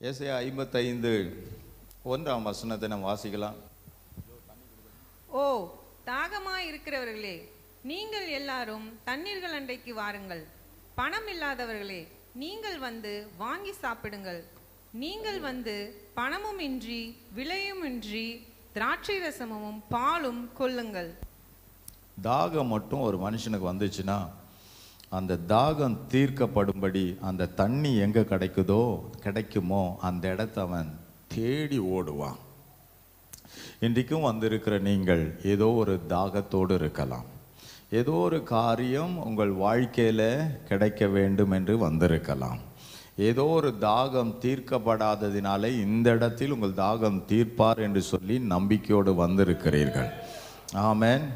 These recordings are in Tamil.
ஏசாயா 55 1ஆம் வசனத்தை நாம் வாசிக்கலாம். ஓ தாகமாய் இருக்கிறவர்களே, நீங்கள் எல்லாரும் தண்ணீர்கள் அண்டைக்கு வாருங்கள். பணம் இல்லாதவர்களே, நீங்கள் வந்து வாங்கி சாப்பிடுங்கள். நீங்கள் வந்து பணமும் இன்றி விலையும் இன்றி திராட்சை ரசமும் பாலும் கொள்ளுங்கள். தாகம் மட்டும் ஒரு மனுஷனுக்கு வந்துச்சுன்னா அந்த தாகம் தீர்க்கப்படும்படி அந்த தண்ணி எங்கே கிடைக்குமோ அந்த இடத்த அவன் தேடி ஓடுவான். இன்றைக்கும் வந்திருக்கிற நீங்கள் ஏதோ ஒரு தாகத்தோடு இருக்கலாம். ஏதோ ஒரு காரியம் உங்கள் வாழ்க்கையில் கிடைக்க வேண்டும் என்று வந்திருக்கலாம். ஏதோ ஒரு தாகம் தீர்க்கப்படாததினாலே இந்த இடத்தில் உங்கள் தாகம் தீர்ப்பார் என்று சொல்லி நம்பிக்கையோடு வந்திருக்கிறீர்கள். ஆமென்.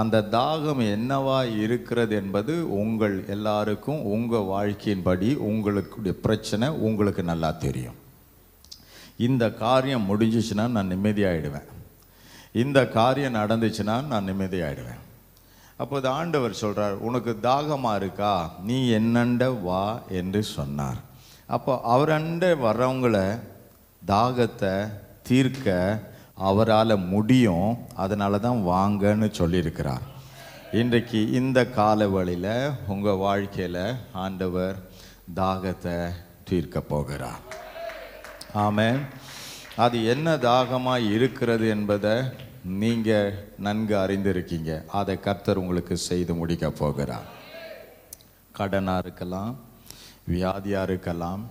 அந்த தாகம் என்னவா இருக்கிறது என்பது உங்கள் எல்லாருக்கும் உங்கள் வாழ்க்கையின்படி உங்களுடைய பிரச்சனை உங்களுக்கு நல்லா தெரியும். இந்த காரியம் முடிஞ்சிச்சுன்னா நான் நிம்மதியாகிடுவேன், இந்த காரியம் நடந்துச்சுன்னா நான் நிம்மதியாகிடுவேன். அப்போது ஆண்டவர் சொல்கிறார், உனக்கு தாகமாக இருக்கா, நீ என்னண்ட வா என்று சொன்னார். அப்போ அவரண்ட வர்றவங்கள தாகத்தை தீர்க்க அவரால் முடியும். அதனால தான் வாங்கன்னு சொல்லியிருக்கிறார். இன்றைக்கு இந்த காலவழியில் உங்கள் வாழ்க்கையில் ஆண்டவர் தாகத்தை தீர்க்க போகிறார். ஆமென். அது என்ன தாகமாக இருக்கிறது என்பதை நீங்கள் நன்கு அறிந்திருக்கீங்க. அதை கர்த்தர் உங்களுக்கு செய்து முடிக்க போகிறார். கடனாக இருக்கலாம், வியாதியாக இருக்கலாம்,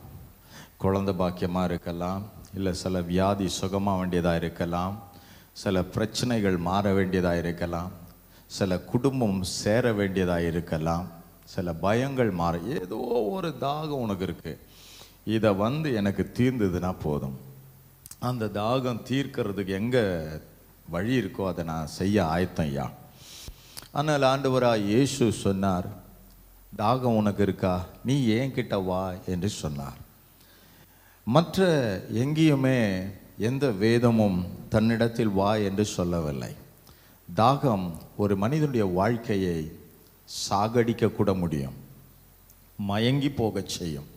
குழந்தை பாக்கியமாக இருக்கலாம், இல்லை சில வியாதி சுகமாக வேண்டியதாக இருக்கலாம், சில பிரச்சனைகள் மாற வேண்டியதாக இருக்கலாம், சில குடும்பம் சேர வேண்டியதாக இருக்கலாம், சில பயங்கள் மாற, ஏதோ ஒரு தாகம் உனக்கு இருக்குது. இதை எனக்கு தீர்ந்ததுன்னா போதும். அந்த தாகம் தீர்க்கிறதுக்கு எங்கே வழி இருக்கோ அதை நான் செய்ய ஆயத்தம் ஐயா. ஆனால் ஆண்டவராக இயேசு சொன்னார், தாகம் உனக்கு இருக்கா, நீ ஏன் கிட்ட வா என்று சொன்னார். மற்ற எங்கேயுமே எந்த வேதமும் தன்னிடத்தில் வா என்று சொல்லவில்லை. தாகம் ஒரு மனிதனுடைய வாழ்க்கையை சாகடிக்க கூட முடியும், மயங்கி போகச் செய்யும்,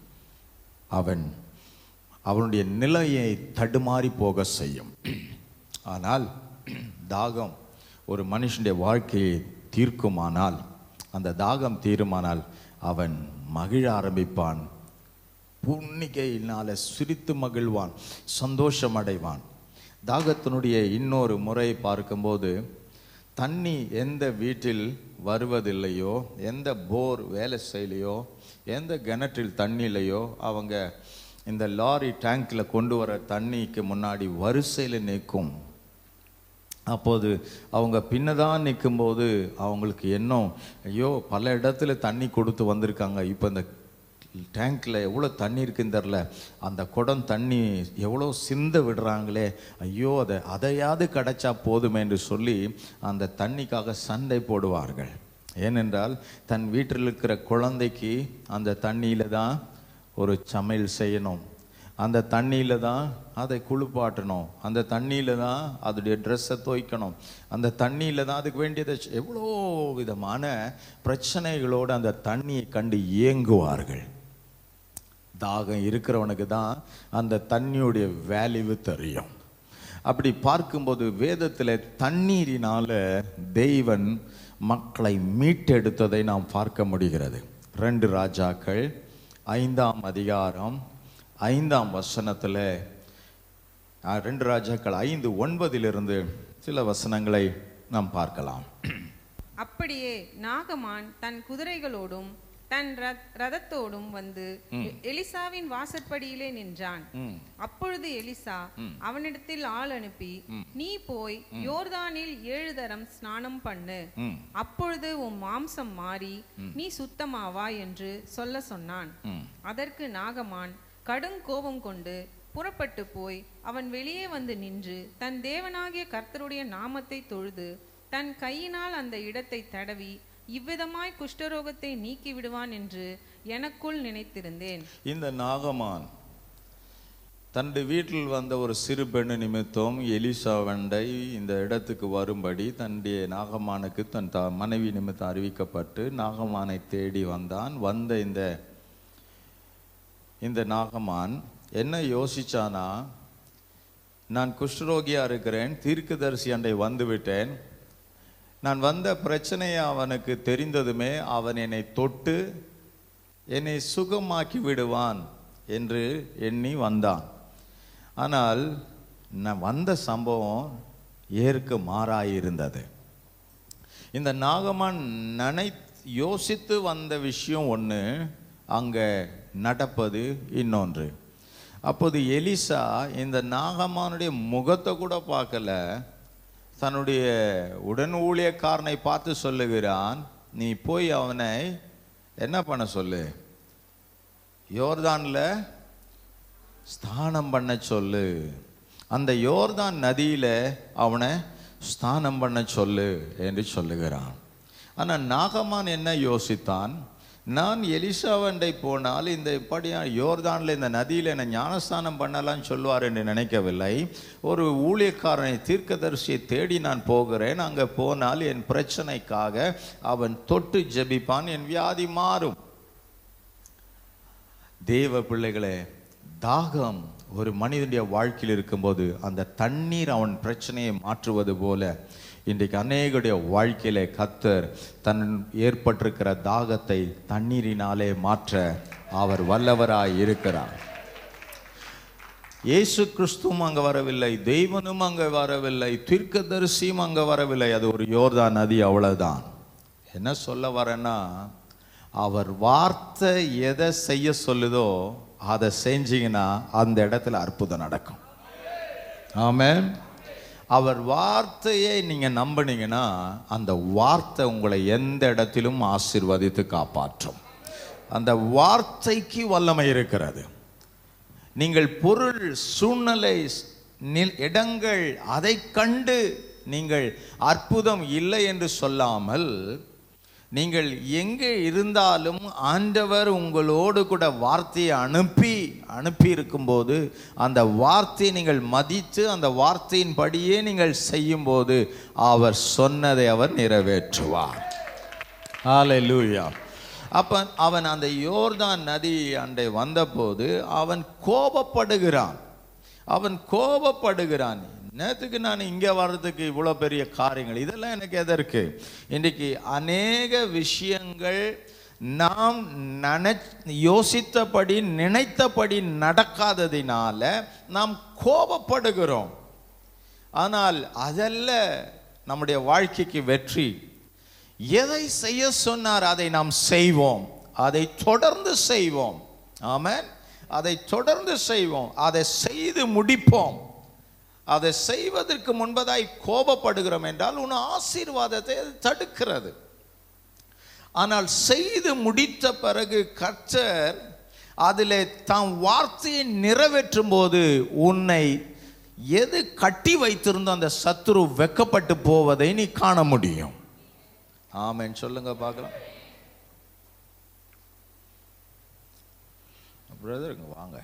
அவனுடைய நிலையை தடுமாறி போக செய்யும். ஆனால் தாகம் ஒரு மனுஷனுடைய வாழ்க்கையை தீர்க்குமானால், அந்த தாகம் தீருமானால் அவன் மகிழ ஆரம்பிப்பான், புன்னிகையினால சிரித்து மகிழ்வான், சந்தோஷம் அடைவான். தாகத்தினுடைய இன்னொரு முறை பார்க்கும்போது, தண்ணி எந்த வீட்டில் வருவதில்லையோ, எந்த போர் வேலை செய்யலையோ, எந்த கிணற்றில் தண்ணி இல்லையோ, அவங்க இந்த லாரி டேங்கில் கொண்டு வர தண்ணிக்கு முன்னாடி வரிசையில் நிற்கும். அப்போது அவங்க பின்னதான் நிற்கும்போது அவங்களுக்கு எண்ணம், ஐயோ பல இடத்துல தண்ணி கொடுத்து வந்திருக்காங்க, இப்போ இந்த டேங்க்கில் எவ்வளோ தண்ணி இருக்குன்னு தெரில, அந்த குடம் தண்ணி எவ்வளோ சிந்த விடுறாங்களே, ஐயோ அதையாவது கிடைச்சா போதுமே என்று சொல்லி அந்த தண்ணிக்காக சண்டை போடுவார்கள். ஏனென்றால் தன் வீட்டில் இருக்கிற குழந்தைக்கு அந்த தண்ணியில் தான் ஒரு சமையல் செய்யணும், அந்த தண்ணியில் தான் அதை குளிப்பாட்டணும், அந்த தண்ணியில் தான் அதோடைய ட்ரெஸ்ஸை துவைக்கணும், அந்த தண்ணியில் தான் அதுக்கு வேண்டியதை, எவ்வளோ விதமான பிரச்சனைகளோடு அந்த தண்ணியை கண்டு ஏங்குவார்கள். தாகம் இருக்கிறவனுக்கு தான் அந்த தண்ணியுடைய வேல்யூ தெரியும். அப்படி பார்க்கும்போது வேதத்தில் தண்ணீரினால தெய்வன் மக்களை மீட்டெடுத்ததை நாம் பார்க்க முடிகிறது. 2 ராஜாக்கள் 5ஆம் அதிகாரம் 5ஆம் வசனத்தில் 2 ராஜாக்கள் 5:9 சில வசனங்களை நாம் பார்க்கலாம். அப்படியே நாகமான் தன் குதிரைகளோடும் தன் ரதத்தோடும் வந்து எலிசாவின் வாசற்படியிலே நின்றான். அப்பொழுது எலிசா அவனிடத்தில் ஆள் அனுப்பி, நீ போய் யோர்தானில் 7 தரம் ஸ்நானம் பண்ணு, அப்பொழுது உன் மாம்சம் மாறி நீ சுத்தமாவாய் என்று சொல்ல சொன்னான். அதற்கு நாகமான் கடும் கோபம் கொண்டு புறப்பட்டு போய் அவன் வெளியே வந்து நின்று தன் தேவனாகிய கர்த்தருடைய நாமத்தை தொழுது தன் கையினால் அந்த இடத்தை தடவி இவ்விதமாய் குஷ்டரோகத்தை நீக்கி விடுவான் என்று எனக்குள் நினைத்திருந்தேன். இந்த நாகமான் தன்னுடைய வீட்டில் வந்த ஒரு சிறு பெண்ணு நிமித்தம் எலிசாவண்டை இந்த இடத்துக்கு வரும்படி தன்னுடைய நாகமானுக்கு தன் மனைவி நிமித்தம் அறிவிக்கப்பட்டு நாகமானை தேடி வந்தான். வந்த இந்த நாகமான் என்ன யோசிச்சானா, நான் குஷ்டரோகியா இருக்கிறேன், தீர்க்கதரிசி அண்டை வந்து விட்டேன், நான் வந்த பிரச்சனையை அவனுக்கு தெரிந்ததுமே அவன் என்னை தொட்டு என்னை சுகமாக்கி விடுவான் என்று எண்ணி வந்தான். ஆனால் நான் வந்த சம்பவம் ஏற்க மாறாயிருந்தது. இந்த நாகமான் யோசித்து வந்த விஷயம் ஒன்று, அங்கே நடப்பது இன்னொன்று. அப்போது எலிசா இந்த நாகமானுடைய முகத்தை கூட பார்க்கல, தன்னுடைய உடன் ஊழியக்காரனை பார்த்து சொல்லுகிறான், நீ போய் அவனை என்ன பண்ண சொல்லு, யோர்தான்ல ஸ்நானம் பண்ண சொல்லு, அந்த யோர்தான் நதியில அவனை ஸ்நானம் பண்ண சொல்லு என்று சொல்லுகிறான். ஆனால் நாகமான் என்ன யோசித்தான், நான் எலிசாவண்டை போனால் இந்த இப்படியா யோர்தானில் இந்த நதியில் என்னை ஞானஸ்தானம் பண்ணலான்னு சொல்லுவார் என்று நினைக்கவில்லை. ஒரு ஊழியக்காரனை தீர்க்கதரிசியை தேடி நான் போகிறேன், அங்கே போனால் என் பிரச்சனைக்காக அவன் தொட்டு ஜெபிப்பான், என் வியாதி மாறும். தேவ பிள்ளைகளே, தாகம் ஒரு மனிதனுடைய வாழ்க்கையில் இருக்கும்போது அந்த தண்ணீர் அவன் பிரச்சனையை மாற்றுவது போல இன்றைக்கு அநேகருடைய வாழ்க்கையில கர்த்தர் தன் ஏற்பட்டிருக்கிற தாகத்தை தண்ணீரினாலே மாற்ற அவர் வல்லவராய் இருக்கிறார். இயேசு கிறிஸ்துவும் அங்கே வரவில்லை, தெய்வனும் அங்கே வரவில்லை, தீர்க்கதரிசியும் அங்கே வரவில்லை. அது ஒரு யோர்தான் நதி, அவ்வளவுதான். என்ன சொல்ல வரேன்னா, அவர் வார்த்தை எதை செய்ய சொல்லுதோ அதை செஞ்சீங்கன்னா அந்த இடத்துல அற்புதம் நடக்கும். ஆமென். அவர் வார்த்தையை நீங்க நம்பினீங்கன்னா அந்த வார்த்தை உங்களை எந்த இடத்திலும் ஆசீர்வதித்து காப்பாற்றும். அந்த வார்த்தைக்கு வல்லமை இருக்கிறது. நீங்கள் பொருள், சூழ்நிலை, இடங்கள் அதை கண்டு நீங்கள் அற்புதம் இல்லை என்று சொல்லாமல், நீங்கள் எங்கே இருந்தாலும் ஆண்டவர் உங்களோடு கூட வார்த்தையை அனுப்பி இருக்கும்போது அந்த வார்த்தையை நீங்கள் மதித்து அந்த வார்த்தையின் படியே நீங்கள் செய்யும்போது அவர் சொன்னதை அவர் நிறைவேற்றுவார். ஹல்லேலூயா. அப்ப அவன் அந்த யோர்தான் நதி அண்டை வந்தபோது அவன் கோபப்படுகிறான். நேற்றுக்கு நான் இங்கே வர்றதுக்கு இவ்வளோ பெரிய காரியங்கள், இதெல்லாம் எனக்கு எதற்கு? இன்றைக்கு அநேக விஷயங்கள் நாம் யோசித்தபடி நினைத்தபடி நடக்காததினால நாம் கோபப்படுகிறோம். ஆனால் அதல்ல நம்முடைய வாழ்க்கைக்கு வெற்றி. எதை செய்ய சொன்னார் அதை நாம் செய்வோம், அதை தொடர்ந்து செய்வோம். ஆமென். அதை தொடர்ந்து செய்வோம், அதை செய்து முடிப்போம். அதை செய்வதற்கு முன்பதாய் கோபப்படுகிறோம் என்றால் உன் ஆசீர்வாதத்தை தடுக்கிறது. ஆனால் செய்து முடித்த பிறகு கர்த்தர் அதிலே தாம் வார்த்தையை நிறைவேற்றும் போது உன்னை எது கட்டி வைத்திருந்தோ அந்த சத்துரு வெக்கப்பட்டு போவதை நீ காண முடியும். ஆமென். சொல்லுங்க பார்க்கலாம். பிரதருங்க வாங்க.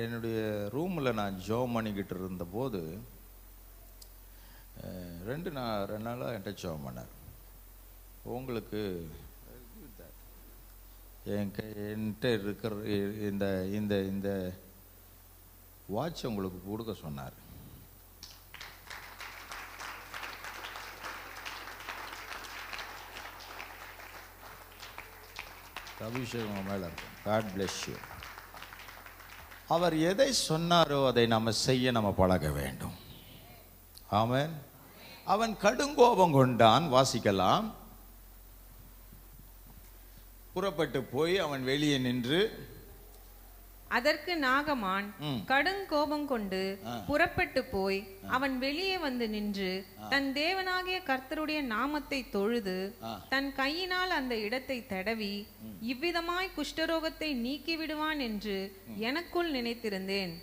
என்னுடைய ரூமில் நான் ஜெபம் பண்ணிக்கிட்டு இருந்தபோது ரெண்டு நாளாக என்கிட்ட ஜெபம் பண்ணார். உங்களுக்கு என்கிட்ட இருக்கிற இந்த இந்த இந்த வாட்ச் உங்களுக்கு கொடுக்க சொன்னார். அபிஷேகம் மேலே இருக்கும். God bless you. அவர் எதை சொன்னாரோ அதை நம்ம செய்ய நம்ம பழக வேண்டும். ஆமென். அவன் கடுங்கோபம் கொண்டான். வாசிக்கலாம். புறப்பட்டு போய் அவன் வெளியே நின்று, அதற்கு நாகமான் கடுங்கோபம் கொண்டு புறப்பட்டு போய் அவன் வெளியே வந்து நின்று தன் தேவனாகிய கர்த்தருடைய நாமத்தை தொழுது தன் கையினால் அந்த இடத்தை தடவி இவ்விதமாய் குஷ்டரோகத்தை நீக்கி விடுவான் என்று எனக்குள் நினைத்திருந்தேன்.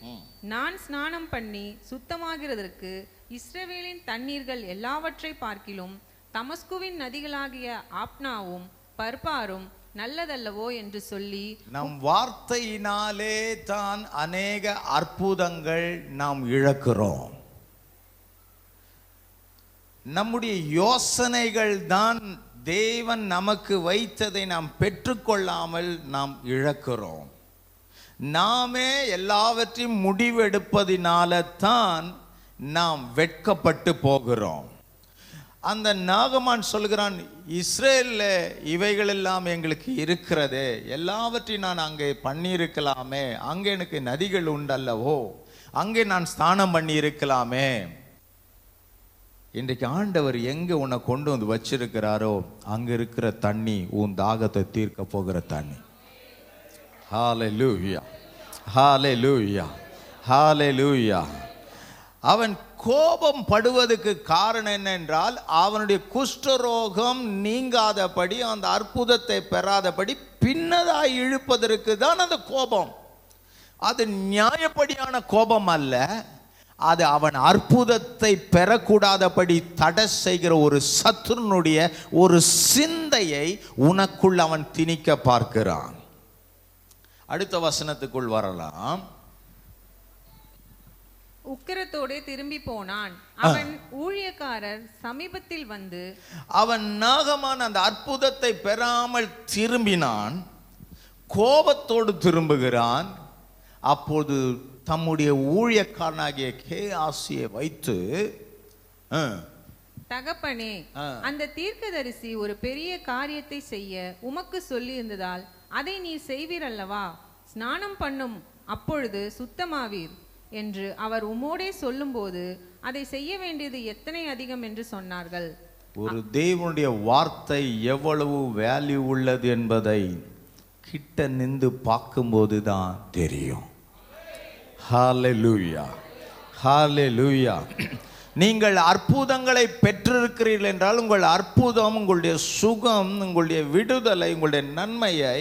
நான் ஸ்நானம் பண்ணி சுத்தமாகிறதற்கு இஸ்ரவேலின் தண்ணீர்கள் எல்லாவற்றை பார்க்கிலும் தமஸ்குவின் நதிகளாகிய ஆப்னாவும் பர்பாரும் நல்லதல்லவோ என்று சொல்லி, நம் வார்த்தையினாலே தான் அநேக அற்புதங்கள் நாம் இழக்கிறோம். நம்முடைய யோசனைகள் தான் தேவன் நமக்கு வைத்ததை நாம் பெற்றுக்கொள்ளாமல் நாம் இழக்கிறோம். நாமே எல்லாவற்றையும் முடிவெடுப்பதினால தான் நாம் வெட்கப்பட்டு போகிறோம். அந்த நாகமான் சொல்கிறான், இஸ்ரேலில் இவைகள் எல்லாம் எங்களுக்கு இருக்கிறதே, எல்லாவற்றையும் நான் அங்கே பண்ணியிருக்கலாமே, அங்கே எனக்கு நதிகள் உண்டல்லவோ, அங்கே நான் ஸ்நானம் பண்ணி இருக்கலாமே. இன்றைக்கு ஆண்டவர் எங்கே உன்னை கொண்டு வந்து வச்சிருக்கிறாரோ அங்கே இருக்கிற தண்ணி உன் தாகத்தை தீர்க்க போகிற தண்ணி. ஹல்லேலூயா, ஹல்லேலூயா, ஹல்லேலூயா. அவன் கோபம் படுவதற்கு காரணம் என்னென்றால், அவனுடைய குஷ்டரோகம் நீங்காதபடி, அந்த அற்புதத்தை பெறாதபடி பின்னதாய் இழுப்பதற்கு தான் அந்த கோபம். அது நியாயப்படியான கோபம் அல்ல, அது அவன் அற்புதத்தை பெறக்கூடாதபடி தடை செய்கிற ஒரு சத்துருனுடைய ஒரு சிந்தையை உனக்குள் அவன் திணிக்க பார்க்கிறான். அடுத்த வசனத்துக்குள் வரலாம். உக்கிரத்தோடு திரும்பி போனான். அவன் ஊழியக்காரர் சமீபத்தில் வந்து, அவன் நாகமான் அந்த அற்புதத்தை பெறாமல் திரும்பினான், கோபத்தோடு திரும்புகிறான். அப்போது தம்முடைய ஊழியக்காரனாகிய கேயாசியை வைத்து, தகப்பனே, அந்த தீர்க்கதரிசி ஒரு பெரிய காரியத்தை செய்ய உமக்கு சொல்லி இருந்ததால் அதை நீர் செய்வீர் அல்லவா? ஸ்நானம் பண்ணும், அப்பொழுது சுத்தமாவீர் என்று அவர் உம்மோடே சொல்லும்போது அதை செய்ய வேண்டியது எத்தனை அதிகம் என்று சொன்னார்கள். ஒரு தேவனுடைய வார்த்தை எவ்வளவு வேல்யூ உள்ளது என்பதை கிட்ட நின்று பார்க்கும்போது தான் தெரியும். ஹல்லேலூயா, ஹல்லேலூயா. நீங்கள் அற்புதங்களை பெற்றிருக்கிறீர்கள் என்றால் உங்கள் அற்புதம், உங்களுடைய சுகம், உங்களுடைய விடுதலை, உங்களுடைய நன்மையை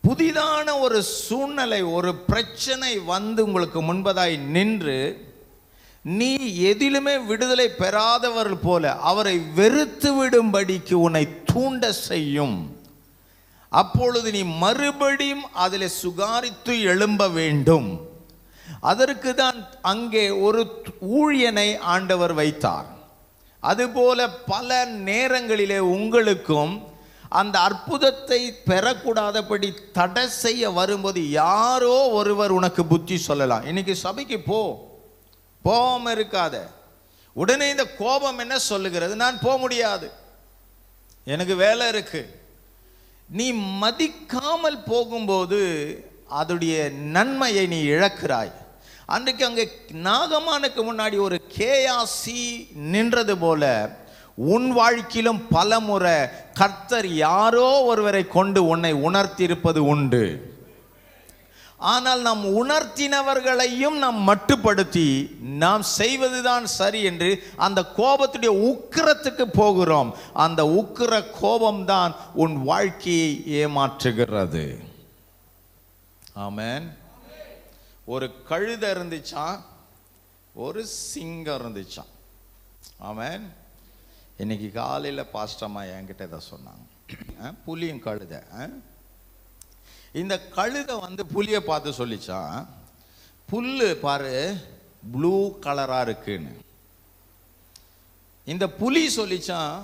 புதிதான ஒரு சூழ்நிலை, ஒரு பிரச்சனை வந்து உங்களுக்கு முன்பதாய் நின்று நீ எதிலுமே விடுதலை பெறாதவர்கள் போல அவரை வெறுத்து விடும்படிக்கு உன்னை தூண்ட செய்யும். அப்பொழுது நீ மறுபடியும் அதில் சுகாரித்து எழும்ப வேண்டும். அதற்கு தான் அங்கே ஒரு ஊழியனை ஆண்டவர் வைத்தார். அதுபோல பல நேரங்களிலே உங்களுக்கும் அந்த அற்புதத்தை பெறக்கூடாதபடி தடை செய்ய வரும்போது யாரோ ஒருவர் உனக்கு புத்தி சொல்லலாம். இன்னைக்கு சபைக்கு போகாம இருக்காத. உடனே இந்த கோபம் என்ன சொல்லுகிறது? நான் போக முடியாது, எனக்கு வேலை இருக்கு. நீ மதிக்காமல் போகும்போது அதோடைய நன்மையை நீ இழக்கிறாய். அன்றைக்கு அங்கே நாகமானுக்கு முன்னாடி ஒரு கேயாசி நின்றது போல உன் வாழ்க்கையிலும் பல முறை கர்த்தர் யாரோ ஒருவரை கொண்டு உன்னை உணர்த்தியிருப்பது உண்டு. ஆனால் நாம் உணர்த்தினவர்களையும் நாம் மட்டுப்படுத்தி நாம் செய்வதுதான் சரி என்று அந்த கோபத்துடைய உக்கிரத்துக்கு போகிறோம். அந்த உக்கிர கோபம்தான் உன் வாழ்க்கையை ஏமாற்றுகிறது. ஆமென். ஒரு கழுதை இருந்துச்சான், ஒரு சிங்கம் இருந்துச்சான். ஆமென். இன்னைக்கு காலையில் பாஸ்டம்மா என்கிட்ட இதை சொன்னாங்க. புலியும் கழுதை. இந்த கழுதை வந்து புலியை பார்த்து சொல்லிச்சான், புல்லு பாரு ப்ளூ கலரா இருக்குன்னு. இந்த புலி சொல்லிச்சான்,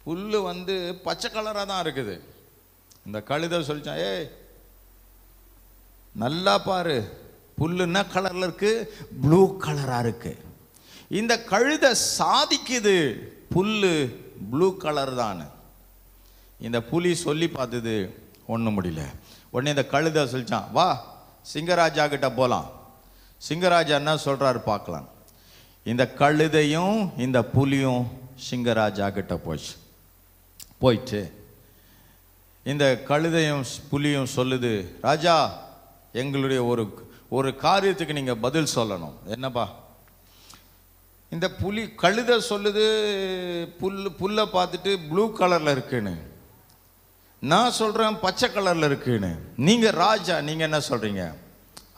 புல்லு வந்து பச்சை கலரா தான் இருக்குது. இந்த கழுதை சொல்லிச்சான், நல்லா பாரு, புல்லு என்ன கலர்ல இருக்கு? ப்ளூ கலரா இருக்கு. இந்த கழுதை சாதிக்குது புல்லு ப்ளூ கலர் தான். இந்த புலி சொல்லி பார்த்தது ஒன்றும் முடியல. உடனே இந்த கழுதை சொல்லிச்சான், வா சிங்கராஜா கிட்ட போகலாம். சிங்கராஜா என்ன சொல்றாரு பார்க்கலாம். இந்த கழுதையும் இந்த புலியும் சிங்கராஜா கிட்ட போயிட்டு இந்த கழுதையும் புலியும் சொல்லுது, ராஜா எங்களுடைய ஒரு காரியத்துக்கு நீங்க பதில் சொல்லணும். என்னப்பா? இந்த கழுதை சொல்லுது புல்லை பார்த்துட்டு ப்ளூ கலர்ல இருக்குன்னு, நான் சொல்றேன் பச்சை கலர்ல இருக்குன்னு. நீங்க ராஜா, நீங்க என்ன சொல்றீங்க?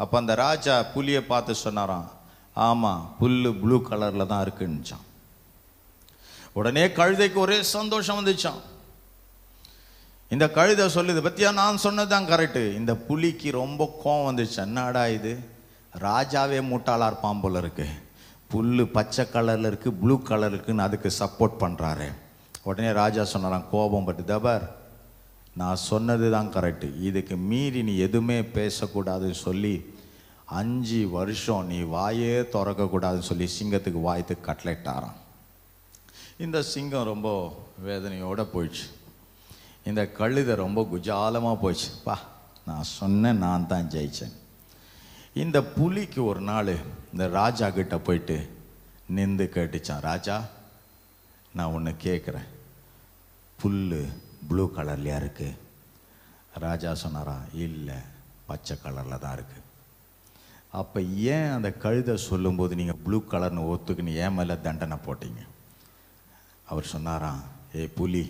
அப்ப அந்த ராஜா புலியை பார்த்து சொன்னாராம், ஆமா புல்லு ப்ளூ கலர்ல தான் இருக்குன்னுச்சான். உடனே கழுதைக்கு ஒரே சந்தோஷம் வந்துச்சான். இந்த கழுதை சொல்லுது, பத்தியா நான் சொன்னதுதான் கரெக்டு. இந்த புலிக்கு ரொம்ப கோவம் வந்துச்சு. என்னடா இது, ராஜாவே மூட்டாளா இருப்பான் போல இருக்கு. புல்லு பச்சை கலரில் இருக்குது, ப்ளூ கலர் இருக்குன்னு அதுக்கு சப்போர்ட் பண்ணுறாரு. உடனே ராஜா சொன்னாராம், கோபம் பட்டு, தபர் நான் சொன்னது தான் கரெக்டு, இதுக்கு மீறி நீ எதுவுமே பேசக்கூடாதுன்னு சொல்லி 5 வருஷம் நீ வாயே திறக்கக்கூடாதுன்னு சொல்லி சிங்கத்துக்கு வாய்த்துக்கு கட்டளையிட்டாராம். இந்த சிங்கம் ரொம்ப வேதனையோடு போயிடுச்சு. இந்த கழுதை ரொம்ப குஜாலமாக போயிடுச்சு. பா, நான் சொன்னேன், நான் தான் ஜெயித்தேன். இந்த புலிக்கு ஒரு நாள் இந்த ராஜா கிட்ட போயிட்டு நின்று கேட்டுச்சான், ராஜா நான் ஒன்று கேட்குறேன், புல் ப்ளூ கலர்லையா இருக்கு? ராஜா சொன்னாரா, இல்லை பச்சை கலரில் தான் இருக்குது. அப்போ ஏன் அந்த கழுதை சொல்லும்போது நீங்கள் ப்ளூ கலர்னு ஒத்துக்குன்னு ஏன் மேலே தண்டனை போட்டீங்க? அவர் சொன்னாராம், ஏய் புலி,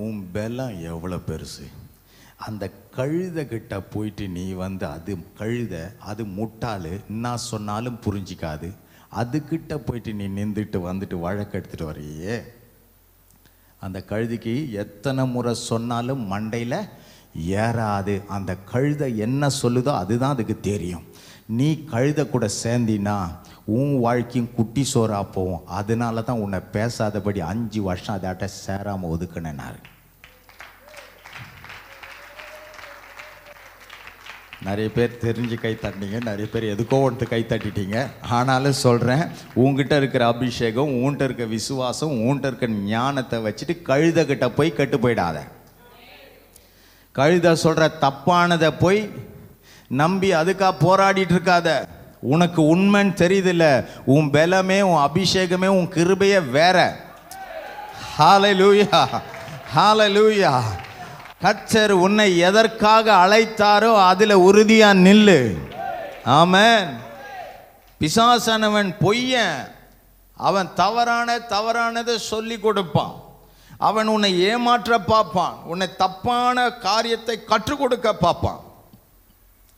உன் பலம் எவ்வளோ பெருசு, அந்த கழுதை கிட்ட போயிட்டு நீ வந்து அது கழுதை, அது முட்டாள், நான் சொன்னாலும் புரிஞ்சிக்காது, அதுக்கிட்ட போயிட்டு நீ நின்றுட்டு வந்துட்டு வழக்கு எடுத்துகிட்டு வரையே. அந்த கழுதைக்கு எத்தனை முறை சொன்னாலும் மண்டையில் ஏறாது. அந்த கழுதை என்ன சொல்லுதோ அதுதான் அதுக்கு தெரியும். நீ கழுதை கூட சேர்ந்தினா உன் வாழ்க்கையும் குட்டி சோறா போவோம். அதனால தான் உன்னை பேசாதபடி 5 வருஷம் அதாட்ட சேராமல் ஒதுக்கினாரு. நிறைய பேர் தெரிஞ்சு கை தட்டினீங்க, நிறைய பேர் எதுக்கோ ஒன்று கை தட்டிட்டீங்க. ஆனாலும் சொல்கிறேன், உங்ககிட்ட இருக்கிற அபிஷேகம், உன்கிட்ட இருக்க விசுவாசம், உன்கிட்ட இருக்க ஞானத்தை வச்சுட்டு கழுதைகிட்ட போய் கெட்டு போயிடாத. கழுதை சொல்கிற தப்பானதை போய் நம்பி அதுக்காக போராடிட்டு இருக்காத. உனக்கு உண்மைன்னு தெரியுதில்ல, உன் பலமே, உன் அபிஷேகமே, உன் கிருபையே வேற. ஹல்லேலூயா, ஹல்லேலூயா. கர்த்தர் உன்னை எதற்காக அழைத்தாரோ அதில் உறுதியா நில்லு. ஆமென். பிசாசானவன் பொய்யன், அவன் தவறானதை சொல்லி கொடுப்பான். அவன் உன்னை ஏமாற்ற பார்ப்பான், உன்னை தப்பான காரியத்தை கற்றுக் கொடுக்க பார்ப்பான்.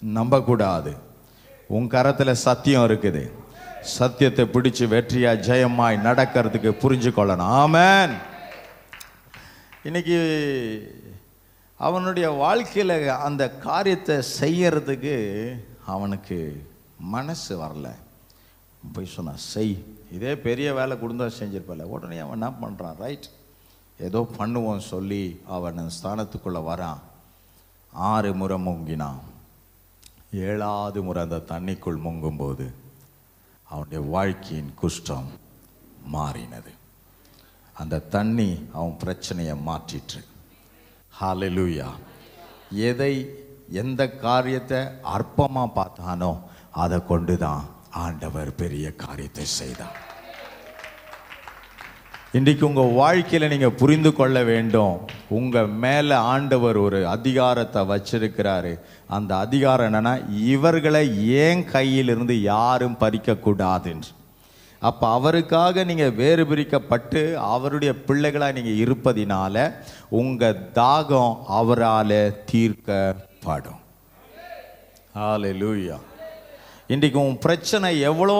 நம்பக்கூடாது. உன் கரத்தில் சத்தியம் இருக்குது. சத்தியத்தை பிடிச்சு வெற்றியா ஜெயமாய் நடக்கிறதுக்கு புரிஞ்சு கொள்ளணும். ஆமென். இன்னைக்கு அவனுடைய வாழ்க்கையில் அந்த காரியத்தை செய்யறதுக்கு அவனுக்கு மனசு வரல. போய் சொன்னான், செய், இதே பெரிய வேலை கொடுந்தா செஞ்சிருப்பல. உடனே அவன் என்ன பண்ணுறான், ரைட் ஏதோ பண்ணுவோம் சொல்லி அவன் ஸ்தானத்துக்குள்ளே வரான். 6 முறை முங்கினான். 7வது முறை அந்த தண்ணிக்குள் முங்கும்போது அவனுடைய வாழ்க்கையின் குஷ்டம் மாறினது. அந்த தண்ணி அவன் பிரச்சனையை மாற்றிற்று. ஹல்லேலூயா. எந்த காரியத்தை அற்பமாக பார்த்தானோ அதை கொண்டு தான் ஆண்டவர் பெரிய காரியத்தை செய்தார். இன்றைக்கு உங்கள் வாழ்க்கையில் நீங்கள் புரிந்து கொள்ள வேண்டும், உங்கள் மேலே ஆண்டவர் ஒரு அதிகாரத்தை வச்சிருக்கிறாரு. அந்த அதிகாரம் என்னன்னா, இவர்களை ஏன் கையிலிருந்து யாரும் பறிக்கக்கூடாதுன்னு. அப்போ அவருக்காக நீங்கள் வேறு பிரிக்கப்பட்டு அவருடைய பிள்ளைகளாக நீங்கள் இருப்பதினால உங்கள் தாகம் அவரால் தீர்க்கப்படும். ஹல்லேலூயா. இன்றைக்கு உன் பிரச்சனை எவ்வளோ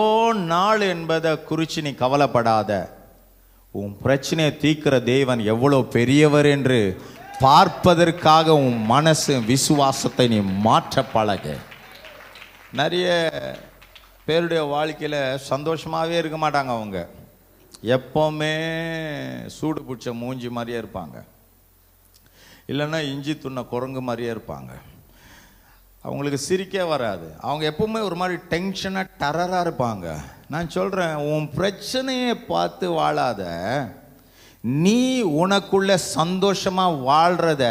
நாள் என்பதை குறித்து நீ கவலைப்படாத. உன் பிரச்சனையை தீர்க்கிற தேவன் எவ்வளோ பெரியவர் என்று பார்ப்பதற்காக உன் மனசு விசுவாசத்தை நீ மாற்ற பழகு. நிறைய பேருடைய வாழ்க்கையில் சந்தோஷமாகவே இருக்க மாட்டாங்க. அவங்க எப்போவுமே சூடு பிடிச்ச மூஞ்சி மாதிரியே இருப்பாங்க, இல்லைன்னா இஞ்சி துண்ண குரங்கு மாதிரியே இருப்பாங்க. அவங்களுக்கு சிரிக்க வராது. அவங்க எப்பவுமே ஒரு மாதிரி டென்ஷனாக டெரராக இருப்பாங்க. நான் சொல்கிறேன், உன் பிரச்சனையை பார்த்து வாழாத. நீ உனக்குள்ள சந்தோஷமாக வாழ்கிறத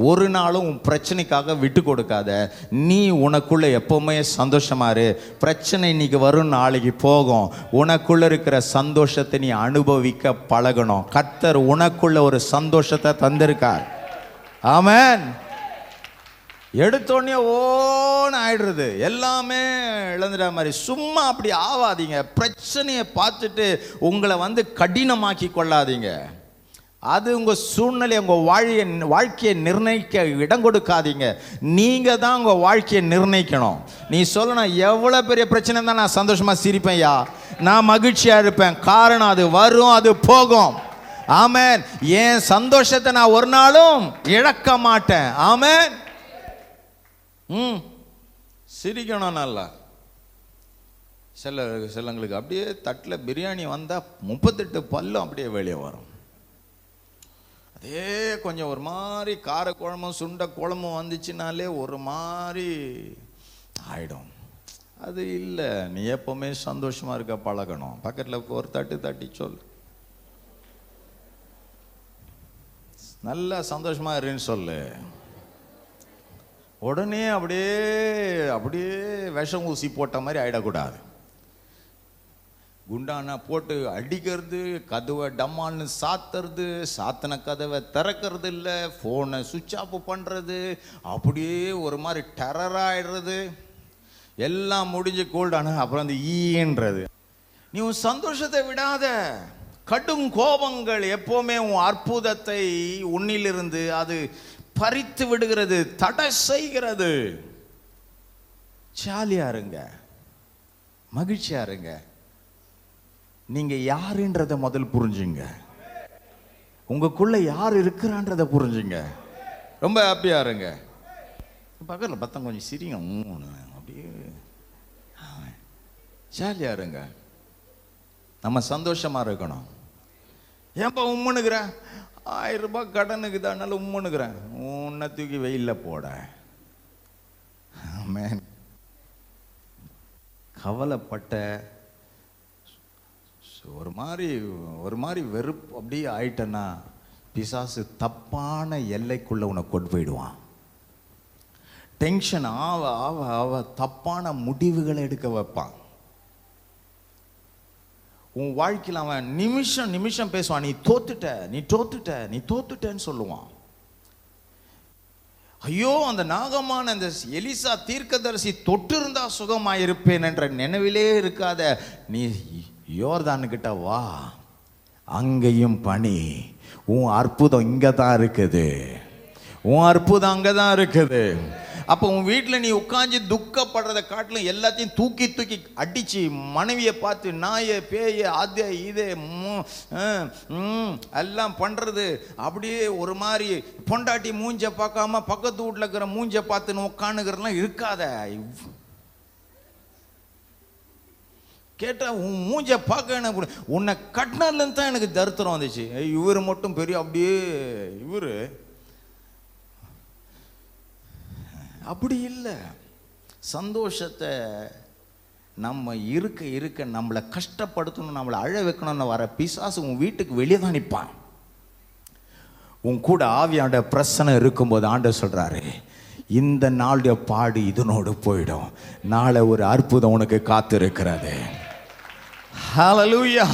ஒரு நாளும் உன் பிரச்சனைக்காக விட்டு கொடுக்காத. நீ உனக்குள்ள எப்பவுமே சந்தோஷமா இரு. பிரச்சனை இன்னைக்கு வரும், நாளைக்கு போகும். உனக்குள்ள இருக்கிற சந்தோஷத்தை நீ அனுபவிக்க பழகணும். கர்த்தர் உனக்குள்ள ஒரு சந்தோஷத்தை தந்திருக்கார். ஆமென். எடுத்தோடனே ஓன்னு ஆயிடுறது, எல்லாமே இழந்துட மாதிரி. சும்மா அப்படி ஆவாதீங்க. பிரச்சனையை பார்த்துட்டு உங்களை கடினமாக்கி கொள்ளாதீங்க. அது உங்கள் சூழ்நிலை, உங்கள் வாழ்க்கையை நிர்ணயிக்க இடம் கொடுக்காதீங்க. நீங்கள் தான் உங்கள் வாழ்க்கையை நிர்ணயிக்கணும். நீ சொல்லணும், எவ்வளோ பெரிய பிரச்சனை தான் நான் சந்தோஷமாக சிரிப்பேன்யா, நான் மகிழ்ச்சியாக இருப்பேன். காரணம் அது வரும், அது போகும். ஆமென். என் சந்தோஷத்தை நான் ஒரு நாளும் இழக்க மாட்டேன். ஆமென். சிரிக்கணும் நல்லா. சிலங்களுக்கு அப்படியே தட்டில் பிரியாணி வந்தால் 38 பல்லும் அப்படியே வெளியே வரும். அதே கொஞ்சம் ஒரு மாதிரி கார குழம்பும் சுண்ட குழம்பும் வந்துச்சுனாலே ஒரு மாதிரி ஆயிடும். அது இல்லை, நீ எப்பவுமே சந்தோஷமா இருக்க பழகணும். பக்கத்தில் ஒரு தட்டு தட்டி சொல், நல்லா சந்தோஷமா இருன்னு சொல்லு. உடனே அப்படியே அப்படியே விஷம் ஊசி போட்ட மாதிரி ஆயிடக்கூடாது. குண்டானா போட்டு அடிக்கிறது, கதவை டம்மான்னு சாத்துறது, சாத்தின கதவை திறக்கிறது இல்லை, ஃபோனை சுவிட்ச் ஆஃப் பண்ணுறது, அப்படியே ஒரு மாதிரி டெரராயிடுறது, எல்லாம் முடிஞ்சு கூல்டானா அப்புறம் அந்த ஈன்றது. நீ உன் சந்தோஷத்தை விடாத. கடும் கோபங்கள் எப்பவுமே உன் அற்புதத்தை உன்னிலிருந்து அது பறித்து விடுகிறது, தடை செய்கிறது. ஜாலியா இருங்க, மகிழ்ச்சியா இருங்க. நீங்க யாருன்றத முதல் புரிஞ்சுங்க. உங்களுக்குள்ள யார் இருக்கிறான்றத புரிஞ்சுங்க. ரொம்ப ஹாப்பியா இருங்க. பக்கத்தில் பார்த்தா கொஞ்சம் சிரிங்க, அப்படியே ஜாலியா இருங்க. நம்ம சந்தோஷமா இருக்கணும். ஏன்பா உம்முனுக்குற, 1000 ரூபாய் கடனுக்கு தானால உம்முனுக்குறேன், உன்னை தூக்கி வெயில்ல போட. ஆமென். கவலைப்பட்ட ஒரு மாதிரி வெறுப்பு அப்படியே ஆயிட்டனா பிசாசு தப்பான எல்லைக்குள்ள உன்னை கொண்டு போயிடுவான். டென்ஷன் ஆவ ஆவ ஆவ தப்பான முடிவுகளை எடுக்க வைப்பான். உன் வாழ்க்கையில் அவன் நிமிஷம் நிமிஷம் பேசுவான், நீ தோத்துட்ட நீ தோத்துட்ட நீ தோத்துட்டன்னு சொல்லுவான். ஐயோ, அந்த நாகமான அந்த எலிசா தீர்க்கதரிசி தொட்டு இருந்தா சுகமாயிருப்பேன் என்ற நினைவிலே இருக்காத. நீ யோர்தானுக்கிட்ட வா, அங்கேயும் பனி. உன் அற்புதம் இங்கே தான் இருக்குது, உன் அற்புதம் அங்கே தான் இருக்குது. அப்போ உன் வீட்டில் நீ உட்காந்து துக்கப்படுறதை காட்டிலும் எல்லாத்தையும் தூக்கி தூக்கி அடிச்சு மனைவியை பார்த்து நாயை பேய அதே இதே எல்லாம் பண்ணுறது, அப்படியே ஒரு மாதிரி பொண்டாட்டி மூஞ்ச பார்க்காம பக்கத்து வீட்டில் இருக்கிற மூஞ்ச பார்த்துன்னு உட்காந்துக்கிறதுலாம் இருக்காத. கேட்டால் உன் மூஞ்ச பார்க்க எனக்கு உன்னை கட்டினதுலேருந்து தான் எனக்கு தரித்திரம் வந்துச்சு. இவர் மட்டும் பெரிய அப்படியே இவர் அப்படி இல்லை. சந்தோஷத்தை நம்ம இருக்க இருக்க நம்மளை கஷ்டப்படுத்தணும், நம்மளை அழ வைக்கணும்னு வர பிசாசு உன் வீட்டுக்கு வெளியே தான் நிற்பான். உன் கூட ஆவியாண்ட பிரச்சனை இருக்கும்போது ஆண்டவர் சொல்றாரு, இந்த நாளுடைய பாடு இதனோடு போயிடும், நாளை ஒரு அற்புதம் உனக்கு காத்து இருக்கிறது. ஹல்லேலூயா.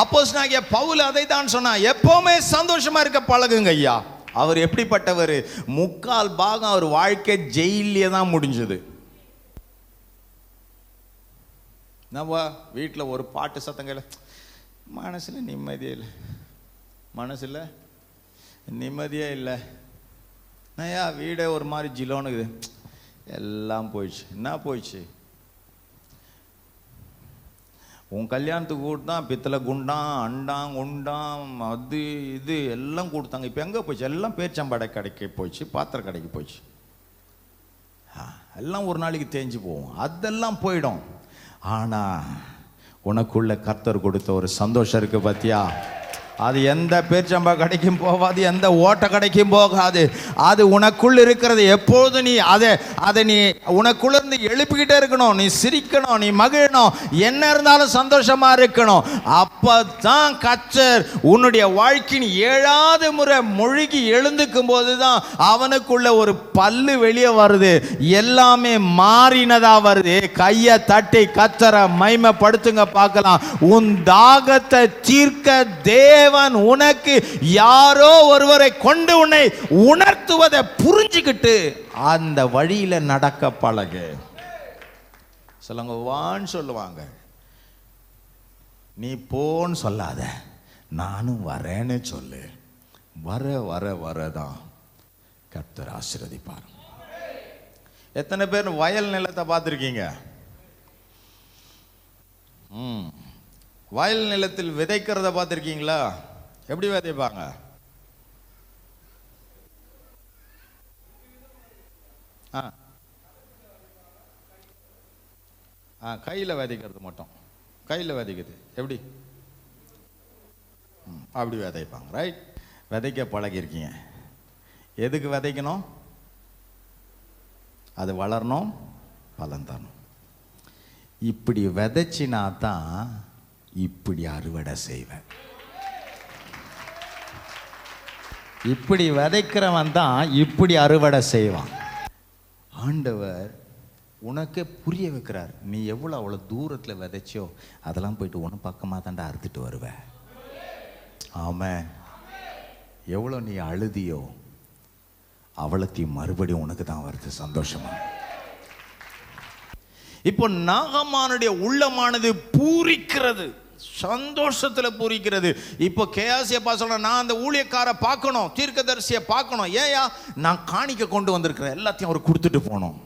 அப்போஸ்தலனாகிய பவுல் அதை தான் சொன்னான், எப்பவுமே சந்தோஷமா இருக்க பழகுங்க ஐயா. அவர் எப்படிப்பட்டவர்? 3/4 பாகம் அவர் வாழ்க்கை ஜெயிலே தான் முடிஞ்சது. நம்ம வீட்டில் ஒரு பாட்டு சத்தங்கள்ல மனசுல நிம்மதியே இல்லை, மனசுல நிம்மதியே இல்லை. நையா வீடே ஒரு மாதிரி ஜிலோனுக்குது, எல்லாம் போயிடுச்சு. என்ன போயிடுச்சு? உன் கல்யாணத்துக்கு கூட்டான் பித்தளை குண்டான் அண்டான் குண்டான் அது இது எல்லாம் கொடுத்தாங்க. இப்போ எங்கே போயிடுச்சு? எல்லாம் பேச்சம்பாடை கடைக்கு போயிடுச்சு, பாத்திர கடைக்கு போயிடுச்சு. எல்லாம் ஒரு நாளைக்கு தேஞ்சு போகும், அதெல்லாம் போயிடும். ஆனால் உனக்குள்ள கர்த்தர் கொடுத்த ஒரு சந்தோஷம் இருக்கு பார்த்தியா, அது எந்த பேச்சம்பா கடைக்கும் போகாது, எந்த ஓட்ட கடைக்கும் போகாது. அது உனக்குள் இருக்கிறது. எப்போது நீ அதை நீ உனக்குள்ள இருந்து எழுப்பிக்கிட்டே இருக்கணும். நீ சிரிக்கணும், நீ மகிழணும், என்ன இருந்தாலும் சந்தோஷமா இருக்கணும். அப்பதான் கர்த்தர் உன்னுடைய வாழ்க்கையின் 7வது முறை மொழிக்கு எழுந்துக்கும் போதுதான் அவனுக்குள்ள ஒரு பல்லு வெளியே வருது, எல்லாமே மாறினதா வருது. கையை தட்டி கர்த்தரை மகிமைப்படுத்துங்க பார்க்கலாம். உன் தாகத்தை தீர்க்க தேவன் உனக்கு யாரோ ஒருவரை கொண்டு உன்னை உணர்த்துவதை புரிஞ்சுக்கிட்டு அந்த வழியில நடக்க பழகு. சொல்லுங்க, வான்னு சொல்லுவாங்க, நீ போன்னு சொல்லாத, நானும் வரேன்னு சொல்லு. வர வர வரதான் கர்த்தர் ஆசீர்வதிப்பார். எத்தனை பேர் வயல் நிலத்தை பார்த்துருக்கீங்க? வயல் நிலத்தில் விதைக்கிறத பார்த்துருக்கீங்களா? எப்படி விதைப்பாங்க? கையில் விதைக்கிறது மட்டும். கையில் விதைக்குது எப்படி? அப்படி விதைப்பாங்க. ரைட், விதைக்க பழகிருக்கீங்க. எதுக்கு விதைக்கணும்? அது வளரணும், பலன் தரணும். இப்படி விதைச்சினா தான் இப்படி அறுவடை செய்வேன். இப்படி விதைக்கிறவன் தான் இப்படி அறுவடை செய்வான். ஆண்டவர் உனக்கே புரிய வைக்கிறார். நீ அவ்வளோ தூரத்தில் விதைச்சியோ அதெல்லாம் போயிட்டு உன பக்கமாக தாண்டா அறுத்துட்டு வருவ. ஆமாம். எவ்வளோ நீ அழுதியோ அவ்வளோத்தையும் மறுபடியும் உனக்கு தான் வருது. சந்தோஷமா. இப்போ நாகமானுடைய உள்ளமானது பூரிக்கிறது, சந்தோஷத்தில் பூரிக்கிறது. இப்போ கேயாசியப்பா சொல்ற, நான் அந்த ஊழியக்காரை பார்க்கணும், தீர்க்கதரிசியை பார்க்கணும். ஏயா? நான் காணிக்க கொண்டு வந்திருக்கிறேன், எல்லாத்தையும் அவர் கொடுத்துட்டு போனோம்.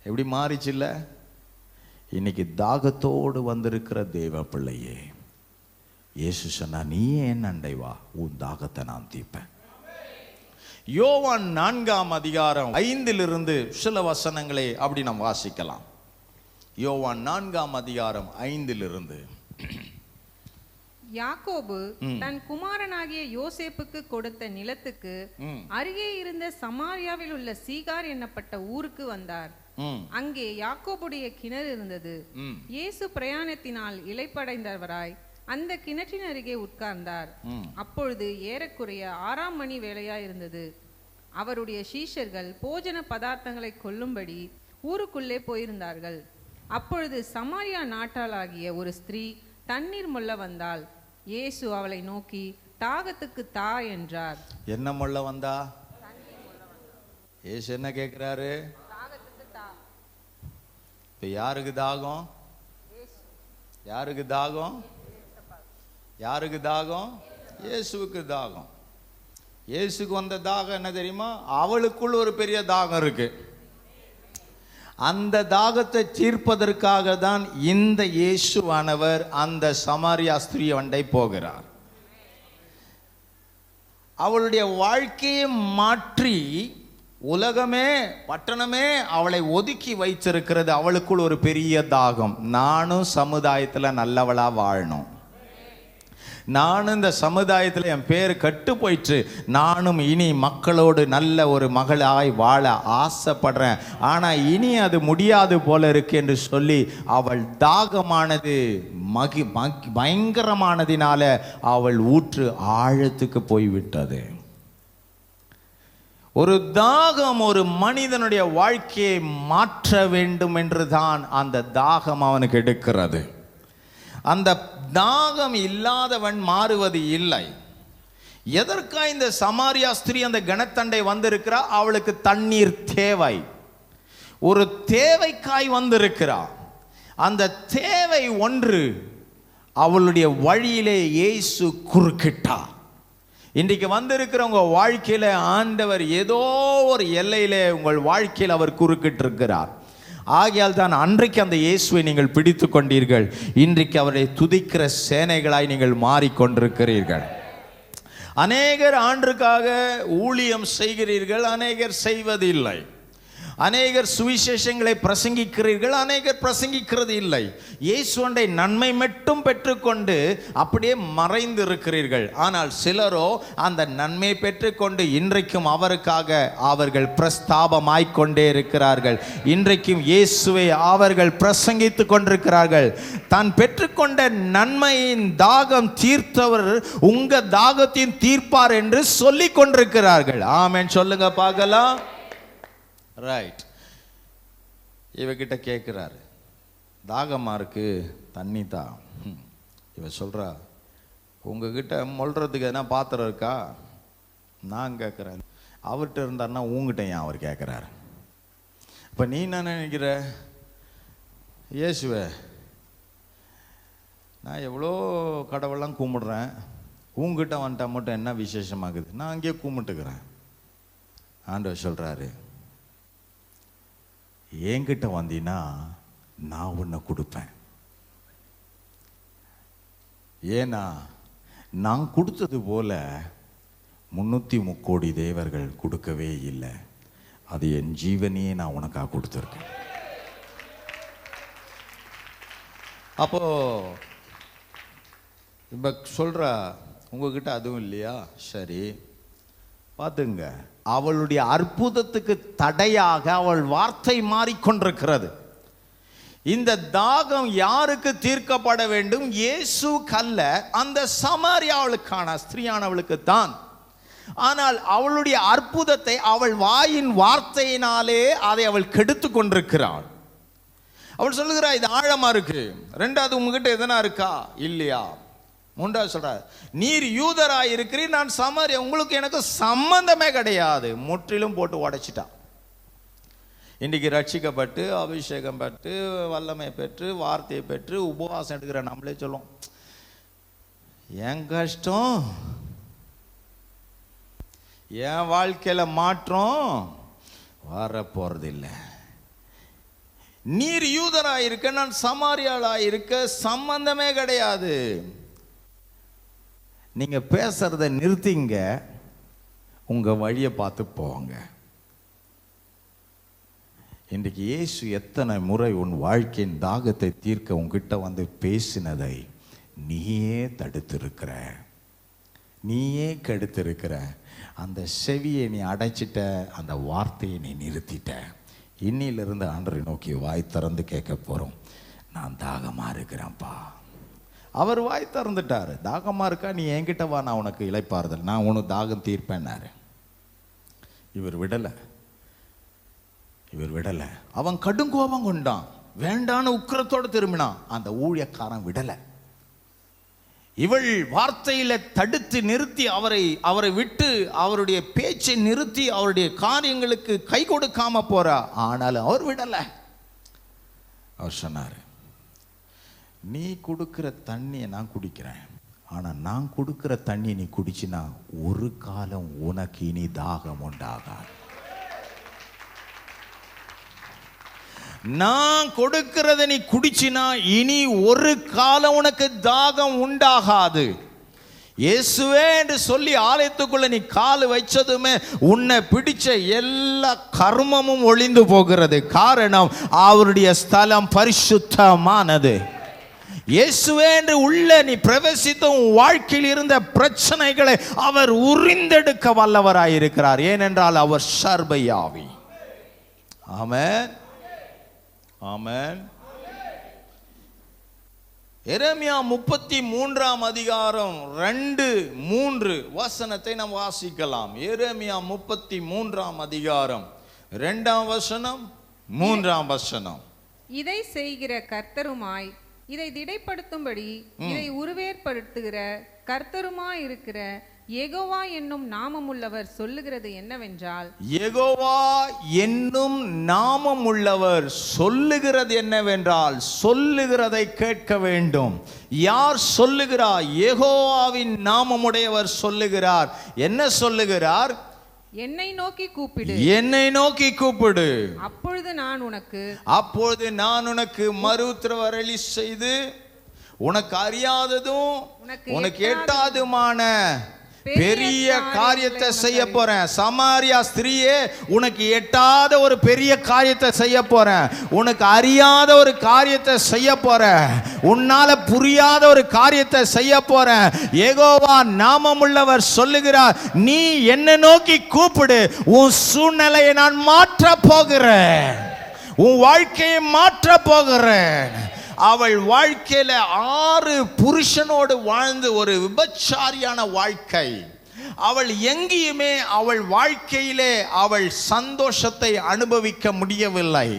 எப்படி மாறிச்சு இல்லை? இன்னைக்கு தாகத்தோடு வந்திருக்கிற தேவ பிள்ளையே, இயேசு சொன்னா, நீ என் அண்டை வா, உன் தாகத்தை நான் தீர்ப்பேன். யோவான் 4:5 சில வசனங்களை அப்படி நாம் வாசிக்கலாம். யோவான் 4:5 யாக்கோபு தன் குமாரனாகிய யோசேப்புக்கு கொடுத்த நிலத்துக்கு அருகே இருந்த சமாரியாவில் உள்ள சீகார் என்னப்பட்ட ஊருக்கு வந்தார். அங்கே யாக்கோபுடைய கிணறு இருந்தது. இயேசு பிரயாணத்தினால் இளைப்படைந்தவராய் அந்த கிணற்றின் அருகே உட்கார்ந்தார். அப்பொழுது ஏறக்குறைய 6ஆம் மணி வேளையா இருந்தது. அவருடைய சீஷர்கள் போஜன பதார்த்தங்களை கொல்லும்படி ஊருக்குள்ளே போயிருந்தார்கள். அப்பொழுது சமாரியா நாட்டாளாகிய ஒரு ஸ்திரீ தண்ணீர் மொள்ள வந்தாள். இயேசு அவளை நோக்கி, தாகத்துக்கு தா என்றார். என்ன மொள்ள வந்தா? இயேசு என்ன கேட்கிறாரு? தாகத்துக்கு தா. இப்ப யாருக்கு தாகம்? யாருக்கு தாகம்? யாருக்கு தாகம்? இயேசுவுக்கு தாகம். இயேசுக்கு வந்த தாகம் என்ன தெரியுமா? அவளுக்குள் ஒரு பெரிய தாகம் இருக்கு. அந்த தாகத்தை தீர்ப்பதற்காக தான் இந்த இயேசுவானவர் அந்த சமாரியா ஸ்திரீ அண்டை போகிறார். அவளுடைய வாழ்க்கையை மாற்றி உலகமே பட்டணமே அவளை ஒதுக்கி வைத்திருக்கிறது. அவளுக்குள் ஒரு பெரிய தாகம். நானும் சமுதாயத்தில் நல்லவளா வாழணும், நானும் இந்த சமுதாயத்தில் என் பேர் கட்டு போயிற்று, நானும் இனி மக்களோடு நல்ல ஒரு மகளாய் வாழ ஆசைப்படுறேன், ஆனால் இனி அது முடியாது போல இருக்கு என்று சொல்லி அவள் தாகமானது பயங்கரமானதினால அவள் ஊற்று ஆழத்துக்கு போய்விட்டது. ஒரு தாகம் ஒரு மனிதனுடைய வாழ்க்கையை மாற்ற வேண்டும் என்று தான் அந்த தாகம் அவனுக்கு எடுக்கிறது. அந்த தாகம் இல்லாதவன் மாறுவது இல்லை. எதற்காக இந்த சமாரியா ஸ்திரீ அந்த கணத்தண்டை வந்திருக்கிறா? அவளுக்கு தண்ணீர் தேவை, ஒரு தேவைக்காய் வந்திருக்கிறா. அந்த தேவை ஒன்று அவளுடைய வழியிலே இயேசு குறுக்கிட்டா. இன்றைக்கு வந்திருக்கிறவங்க வாழ்க்கையில ஆண்டவர் ஏதோ ஒரு எல்லையிலே உங்கள் வாழ்க்கையில் அவர் குறுக்கிட்டு இருக்கிறார். ஆகையால் தான் அன்றைக்கு அந்த இயேசுவை நீங்கள் பிடித்து கொண்டீர்கள். இன்றைக்கு அவரை துதிக்கிற சேனைகளாய் நீங்கள் மாறிக்கொண்டிருக்கிறீர்கள். அநேகர் ஆண்டுக்காக ஊழியம் செய்கிறீர்கள், அநேகர் செய்வதில்லை. அநேகர் சுவிசேஷங்களை பிரசங்கிக்கிறீர்கள், அநேகர் பிரசங்கிக்கிறது இல்லை. இயேசுவை நன்மை மட்டும் பெற்றுக்கொண்டு அப்படியே மறைந்து இருக்கிறீர்கள். ஆனால் சிலரோ அந்த நன்மை பெற்றுக்கொண்டு இன்றைக்கும் அவருக்காக அவர்கள் பிரஸ்தாபமாய்க்கொண்டே இருக்கிறார்கள். இன்றைக்கும் இயேசுவை அவர்கள் பிரசங்கித்து கொண்டிருக்கிறார்கள். தான் பெற்றுக்கொண்ட நன்மையின் தாகம் தீர்த்தவர் உங்க தாகத்தையும் தீர்ப்பார் என்று சொல்லிக் கொண்டிருக்கிறார்கள். ஆமென் சொல்லுங்க பார்க்கலாம். ரைட். இவகிட்ட கேட்குறாரு, தாகமா இருக்கு, தண்ணி தான். இவ சொல்றா, உங்ககிட்ட மொழ்றதுக்கு எதனா பாத்திரம் இருக்கா? நான் கேட்குறேன். அவர்கிட்ட இருந்தாருன்னா உங்ககிட்ட ஏன் அவர் கேட்குறாரு? இப்போ நீ என்ன நினைக்கிற? இயேசுவே, நான் எவ்வளோ கடவுளெலாம் கும்பிடுறேன், உங்ககிட்ட வந்துட்டா மட்டும் என்ன விசேஷமாகுது? நான் அங்கேயே கும்பிட்டுக்கிறேன். ஆண்டவர் சொல்கிறாரு, என்கிட்ட வந்தீன்னா நான் உன்னை கொடுப்பேன். ஏன்னா நான் கொடுத்தது போல 303 கோடி தேவர்கள் கொடுக்கவே இல்லை. அது என் ஜீவனையே நான் உனக்காக கொடுத்துருக்கேன். அப்போ இப்போ சொல்ற உங்ககிட்ட அதுவும் இல்லையா? சரி பார்த்துங்க, அவளுடைய அற்புதத்துக்கு தடையாக அவள் வார்த்தை மாறிக்கொண்டிருக்கிறது. இந்த தாகம் யாருக்கு தீர்க்கப்பட வேண்டும்? இயேசுவுக்கு அல்ல, அந்த சமாரியாளுக்கான ஸ்திரீயானவளுக்கு தான். ஆனால் அவளுடைய அற்புதத்தை அவள் வாயின் வார்த்தையினாலே அதை அவள் கெடுத்து கொண்டிருக்கிறாள். அவள் சொல்லுகிறாள், இது ஆழமா இருக்கு. ரெண்டாவது, உங்ககிட்ட எதனா இருக்கா? இல்லையா? மூன்றாவது சொல்றார், நீர் யூதராய் இருக்கிறீர், நான் சமாரியா, உங்களுக்கு எனக்கு சம்பந்தமே கிடையாது. முற்றிலும் போட்டு உடைச்சிட்டா. இன்றைக்கு ரட்சிக்கப்பட்டு அபிஷேகம் பெற்று வல்லமை பெற்று வார்த்தையை பெற்று உபவாசம் எடுக்கிற நம்மளே சொல்லுவோம், என் கஷ்டம், என் வாழ்க்கையில மாற்றம் வர போறதில்லை. நீர் யூதராய் இருக்க, நான் சமாரியாளாய் இருக்க சம்பந்தமே கிடையாது. நீங்க பேசுறத நிறுத்திங்க, உங்க வழியை பார்த்து போங்க. இன்றைக்கு இயேசு எத்தனை முறை உன் வாழ்க்கையின் தாகத்தை தீர்க்க உன்கிட்ட வந்து பேசினதை நீயே தடுத்திருக்கிற, நீயே கெடுத்திருக்கிற. அந்த செவியை நீ அடைச்சிட்ட, அந்த வார்த்தையை நீ நிறுத்திட்ட. இன்னிலிருந்து ஆண்டரை நோக்கி வாய் திறந்து கேட்க போறோம், நான் தாகமா இருக்கிறேன்ப்பா. அவர் வாய் திறந்துட்டாரு, தாகமா இருக்கா, நீ என்கிட்ட வா, நான் உனக்கு இளைப்பாறுதல், நான் உனக்கு தாகம் தீர்ப்பேன்னாரு. இவர் விடல. அவன் கடும் கோபம் கொண்டான், வேண்டான்னு உக்கிரத்தோடு திரும்பினான். அந்த ஊழியக்காரன் விடல. இவள் வார்த்தையில தடுத்து நிறுத்தி அவரை விட்டு அவருடைய பேச்சை நிறுத்தி அவருடைய காரியங்களுக்கு கை கொடுக்காம போறா. ஆனாலும் அவர் விடல. அவர் சொன்னாரு, நீ கொடுக்கிற தண்ணியை நான் குடிக்கிறேன், ஆனா நான் கொடுக்கிற தண்ணி நீ குடிச்சினா ஒரு காலம் உனக்கு இனி தாகம் உண்டாகாது. நான் கொடுக்கிறத நீ குடிச்சினா இனி ஒரு காலம் உனக்கு தாகம் உண்டாகாது. இயேசுவே என்று சொல்லி ஆலயத்துக்குள்ள நீ கால் வச்சதுமே உன்னை பிடிச்ச எல்லா கர்மமும் ஒளிந்து போகிறது. காரணம், அவருடைய ஸ்தலம் பரிசுத்தமானது. இயேசுவே என்று உள்ள நீ பிரவேசித்த வாழ்க்கையில் இருந்த பிரச்சனைகளை அவர் உரிந்தெடுக்க வல்லவராயிருக்கிறார். ஏனென்றால் அவர் சர்வயாவி. ஆமென், ஆமென். எரேமியா 33 அதிகாரம் 2-3 வசனத்தை நாம் வாசிக்கலாம். எரேமியா 33 அதிகாரம் 2 வசனம் 3 வசனம். இதை செய்கிற கர்த்தருமாய், இதை திடைப்படுத்தும்படி இதை உருவேற்படுத்துகிற கர்த்தருமாய் இருக்கிற யெகோவா என்னும் நாமமுள்ளவர் சொல்லுகிறது என்னவென்றால், யெகோவா என்னும் நாமமுள்ளவர் சொல்லுகிறது என்னவென்றால், சொல்லுகிறதை கேட்க வேண்டும். யார் சொல்லுகிறார்? யெகோவாவின் நாமமுடையவர் சொல்லுகிறார். என்ன சொல்லுகிறார்? என்னை நோக்கி கூப்பிடு, என்னை நோக்கி கூப்பிடு, அப்பொழுது நான் உனக்கு மறு உத்தரவருளி செய்து உனக்கு அறியாததும் உனக்கு எட்டாதுமான பெரிய காரியத்தை செய்ய போறேன். சமாரியா ஸ்திரீயே, உனக்கு எட்டாத ஒரு பெரிய காரியத்தை செய்ய போறேன். உனக்கு அறியாத ஒரு காரியத்தை செய்ய போறேன். உன்னால புரியாத ஒரு காரியத்தை செய்ய போறேன். யெகோவா நாமமுள்ளவர் சொல்லுகிறார், நீ என்னை நோக்கி கூப்பிடு, உன் சூழ்நிலையை நான் மாற்ற போகிறேன், உன் வாழ்க்கையை மாற்ற போகிறேன். அவள் வாழ்க்கையில 6 புருஷனோடு வாழ்ந்து ஒரு விபச்சாரியான வாழ்க்கை. அவள் எங்கேயுமே அவள் வாழ்க்கையிலே அவள் சந்தோஷத்தை அனுபவிக்க முடியவில்லை.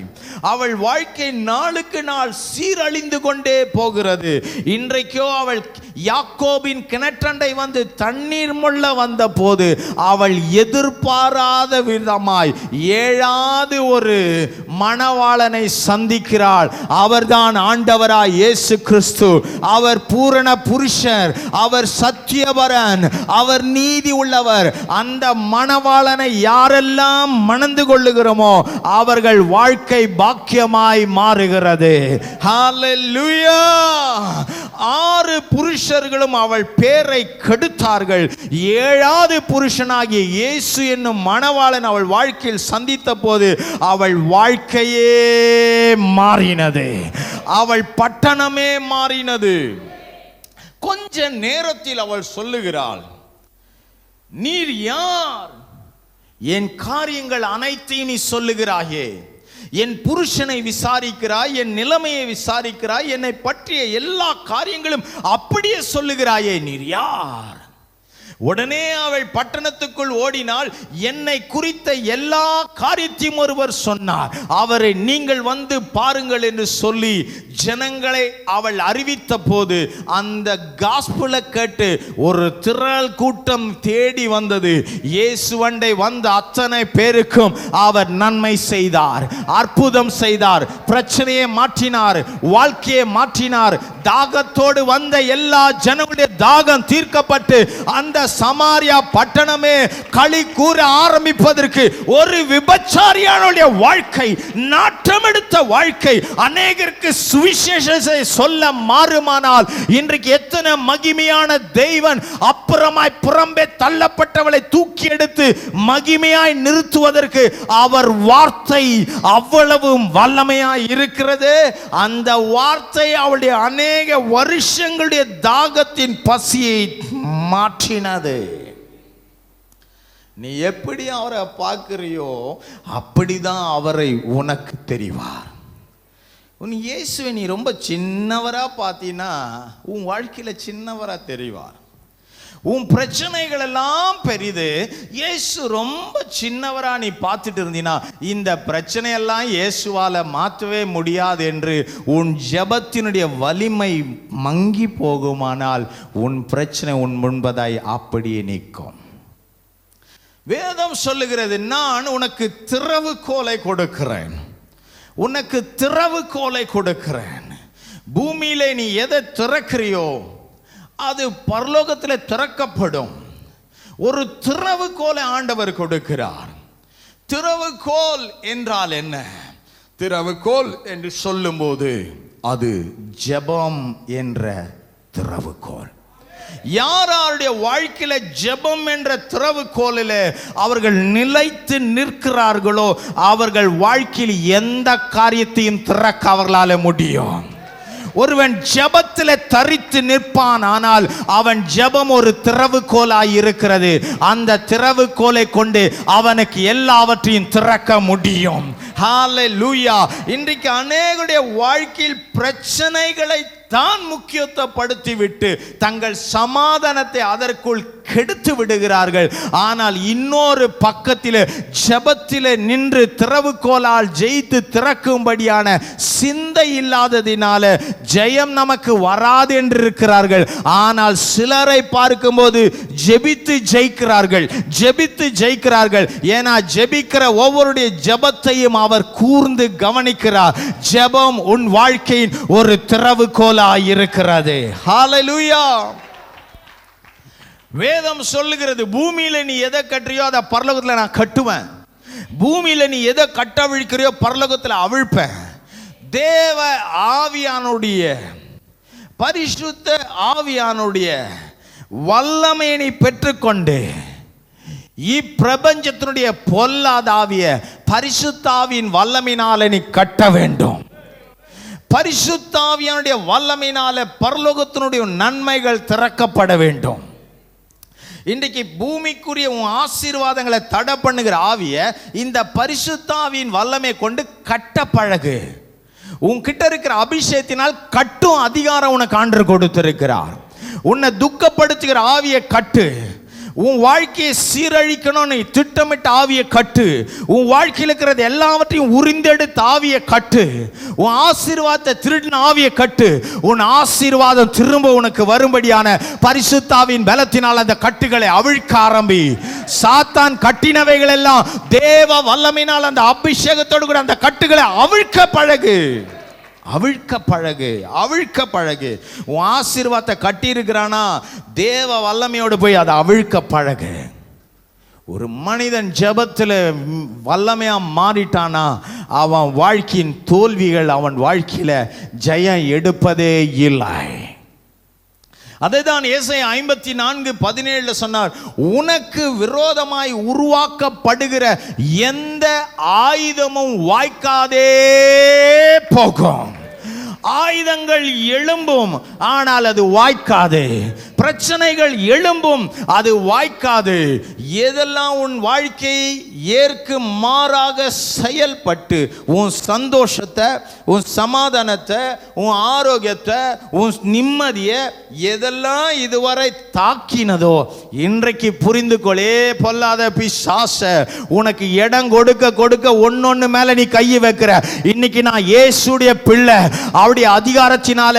அவள் வாழ்க்கை நாளுக்கு நாள் சீரழிந்து கொண்டே போகிறது. இன்றைக்கோ அவள் யாக்கோபின் கிணற்றண்டை வந்து தண்ணீர் மொள்ள வந்த போது அவள் எதிர்பாராத விதமாய் 7வது ஒரு மணவாளனை சந்திக்கிறாள். அவர்தான் ஆண்டவராய் இயேசு கிறிஸ்து. அவர் பூரண புருஷர், அவர் சத்தியவரன், அவர் நீதி உள்ளவர். அந்த மணவாளனை யாரெல்லாம் மணந்து கொள்ளுகிறோமோ அவர்கள் வாழ்க்கை பாக்கியமாய் மாறுகிறது. ஹalleluya! 6 புருஷர்களும் அவள் பேரை கெடுத்தார்கள். 7வது புருஷனாகிய இயேசு என்னும் மணவாளன் அவள் வாழ்க்கையில் சந்தித்த போது அவள் வாழ்க்கையே மாறினது, அவள் பட்டணமே மாறினது. கொஞ்ச நேரத்தில் அவள் சொல்லுகிறாள், நீர் யார்? என் காரியங்கள் அனைத்தையும் நீ சொல்லுகிறாயே, என் புருஷனை விசாரிக்கிறாய், என் நிலைமையை விசாரிக்கிறாய், என்னை பற்றிய எல்லா காரியங்களும் அப்படியே சொல்லுகிறாயே, நீர் யார்? உடனே அவள் பட்டணத்துக்குள் ஓடினாள். என்னை குறித்த எல்லா காரியத்தையும் ஒருவர் சொன்னார், அவரை நீங்கள் வந்து பாருங்கள் என்று சொல்லி ஜனங்களை அவள் அறிவித்த போது அந்த காஸ்பலை கேட்டு ஒரு திரள் கூட்டம் தேடி வந்தது. இயேசுவண்டை வந்த அத்தனை பேருக்கும் அவர் நன்மை செய்தார், அற்புதம் செய்தார், பிரச்சனையை மாற்றினார், வாழ்க்கையை மாற்றினார். தாகத்தோடு வந்த எல்லா ஜனங்களுடைய தாகம் தீர்க்கப்பட்டு அந்த சமாரியா பட்டணமே களி கூற ஆரம்பிப்பதற்கு ஒரு விபச்சாரியானுடைய வாழ்க்கை, நாட்டம் எடுத்த வாழ்க்கை அநேகருக்கு சுவிசேஷத்தை சொல்ல மாறுமானால் இன்றைக்கு எத்தனை மகிமையான தெய்வன் அப்புறமாய் புறம்பே தள்ளப்பட்டவளை தூக்கி எடுத்து மகிமையாய் நிறுத்துவதற்கு அவர் வார்த்தை அவ்வளவு வல்லமையாய் இருக்கிறது. அந்த வார்த்தை அவளுடைய அநேக வருஷங்களுடைய தாகத்தின் பசியை மாற்றினது. நீ எப்படி அவரை பார்க்கிறியோ அப்படிதான் அவரை உனக்கு தெரிவார். உன் இயேசுவை நீ ரொம்ப சின்னவரா பார்த்தீன்னா உன் வாழ்க்கையில சின்னவரா தெரிவார். உன் பிரச்சனைகள் எல்லாம் பெரிது, இயேசு ரொம்ப சின்னவரா நீ பார்த்துட்டு இருந்தீனா இந்த பிரச்சனையெல்லாம் இயேசுவால மாற்றவே முடியாது என்று உன் ஜெபத்தினுடைய வலிமை மங்கி போகுமானால் உன் பிரச்சனை உன் முன்பதாய் அப்படியே நிற்கும். வேதம் சொல்லுகிறது, நான் உனக்கு திறவுகோலை கொடுக்கிறேன், உனக்கு திறவுகோலை கொடுக்கிறேன். பூமியிலே நீ எதை திறக்கிறியோ அது பரலோகத்தில் திறக்கப்படும். ஒரு திறவுகோலை ஆண்டவர் கொடுக்கிறார். திறவுகோல் என்றால் என்ன? திறவுகோல் என்று சொல்லும்போது அது ஜெபம் என்ற திறவுகோல். யாருடைய வாழ்க்கையில ஜெபம் என்ற திறவுகோலில் அவர்கள் நிலைத்து நிற்கிறார்களோ அவர்கள் வாழ்க்கையில் எந்த காரியத்தையும் திறக்க அவர்களால முடியும். ஒருவன் ஜெபத்தில் தரித்து நிற்பான், ஆனால் அவன் ஜெபம் ஒரு திறவுகோலாய் இருக்கிறது. அந்த திறவுகோலை கொண்டு அவனுக்கு எல்லாவற்றையும் திறக்க முடியும். ஹல்லேலூயா. இன்றைக்கு அநேகருடைய வாழ்க்கையில் பிரச்சனைகளை தான் முக்கியத்துவப்படுத்தி விட்டு தங்கள் சமாதானத்தை அதற்குள் கெடுத்து விடுகிறார்கள். ஆனால் இன்னொரு பக்கத்தில் ஜெபத்தில் நின்று திறவுகோலால் ஜெயித்து திறக்கும்படியான சிந்தை இல்லாததினால ஜெயம் நமக்கு வராது என்று இருக்கிறார்கள். ஆனால் சிலரை பார்க்கும்போது ஜெபித்து ஜெயிக்கிறார்கள், ஜெபித்து ஜெயிக்கிறார்கள். ஏன்னா ஜெபிக்கிற ஒவ்வொருடைய ஜெபத்தையும் அவர் கூர்ந்து கவனிக்கிறார். ஜெபம் உன் வாழ்க்கையின் ஒரு திறவுகோலாய் இருக்கிறது. ஹல்லேலூயா. வேதம் சொல்லுகிறது, பூமியில நீ எதை கட்டுறியோ அதை பரலோகத்தில் நான் கட்டுவேன், பூமியில நீ எதை கட்டவிழ்க்கிறியோ பரலோகத்தில் அவிழ்ப்பேன். தேவ ஆவியானுடைய பரிசுத்த ஆவியானுடைய வல்லமையை நீ பெற்றுக்கொண்டு இப்பிரபஞ்சத்தினுடைய பொல்லாத ஆவிய பரிசுத்த ஆவியின் வல்லமையினால நீ கட்ட வேண்டும். பரிசுத்த ஆவியானுடைய வல்லமையினால பரலோகத்தினுடைய நன்மைகள் திறக்கப்பட வேண்டும். இன்றைக்கு பூமிக்குரிய உன் ஆசீர்வாதங்களை தடை பண்ணுகிற ஆவிய இந்த பரிசுத்த ஆவியின் வல்லமை கொண்டு கட்ட பழகு. உன்கிட்ட இருக்கிற அபிஷேகத்தினால் கட்டும் அதிகாரம் உனக்கு ஆண்டவர் கொடுத்திருக்கிறார். உன்னை துக்கப்படுத்துகிற ஆவியை கட்டு. உன் வாழ்க்கையை சீரழிக்கணும் நீ திட்டமிட்ட ஆவியை கட்டு. உன் வாழ்க்கையில் இருக்கிறது எல்லாவற்றையும் உரிந்தெடுத்த ஆவியை கட்டு. உன் ஆசீர்வாதத்தை திருடின ஆவியை கட்டு. உன் ஆசீர்வாதம் திரும்ப உனக்கு வரும்படியான பரிசுத்த ஆவியின் பலத்தினால் அந்த கட்டுகளை அவிழ்க்க ஆரம்பி. சாத்தான் கட்டினவைகள் எல்லாம் தேவ வல்லமையினால் அந்த அபிஷேகத்தோடு கூட அந்த கட்டுகளை அவிழ்க்க பழகு. அவிழ்க்க பழகு, அவிழ்க்க பழகு. உன் ஆசீர்வாதத்தை கட்டி இருக்கிறானா தேவ வல்லமையோடு போய் அதை அவிழ்க்க பழகு. ஒரு மனிதன் ஜெபத்தில் வல்லமையா மாறிட்டானா அவன் வாழ்க்கையின் தோல்விகள் அவன் வாழ்க்கையில ஜெயம் எடுப்பதே இல்லை. அதைதான் ஏசாயா 54:17 சொன்னார், உனக்கு விரோதமாய் உருவாக்கப்படுகிற எந்த ஆயுதமும் வாய்க்காதே போகும். ஆயுதங்கள் எழும்பும், ஆனால் அது வாய்க்காது. பிரச்சனைகள் எழும்பும், அது வாய்க்காது. எதெல்லாம் உன் வாழ்க்கையை ஏற்கு மாறாக செயல்பட்டு உன் சந்தோஷத்தை, உன் சமாதானத்தை, உன் ஆரோக்கியத்தை, உன் நிம்மதியை எதெல்லாம் இதுவரை தாக்கினதோ இன்றைக்கு புரிந்து கொள்ளே. பொல்லாத பிசாச, உனக்கு இடம் கொடுக்க கொடுக்க ஒன்னொன்னு மேல நீ கையை வைக்கிற. இன்னைக்கு நான் இயேசுடைய பிள்ளை, அவருடைய அதிகாரத்தினால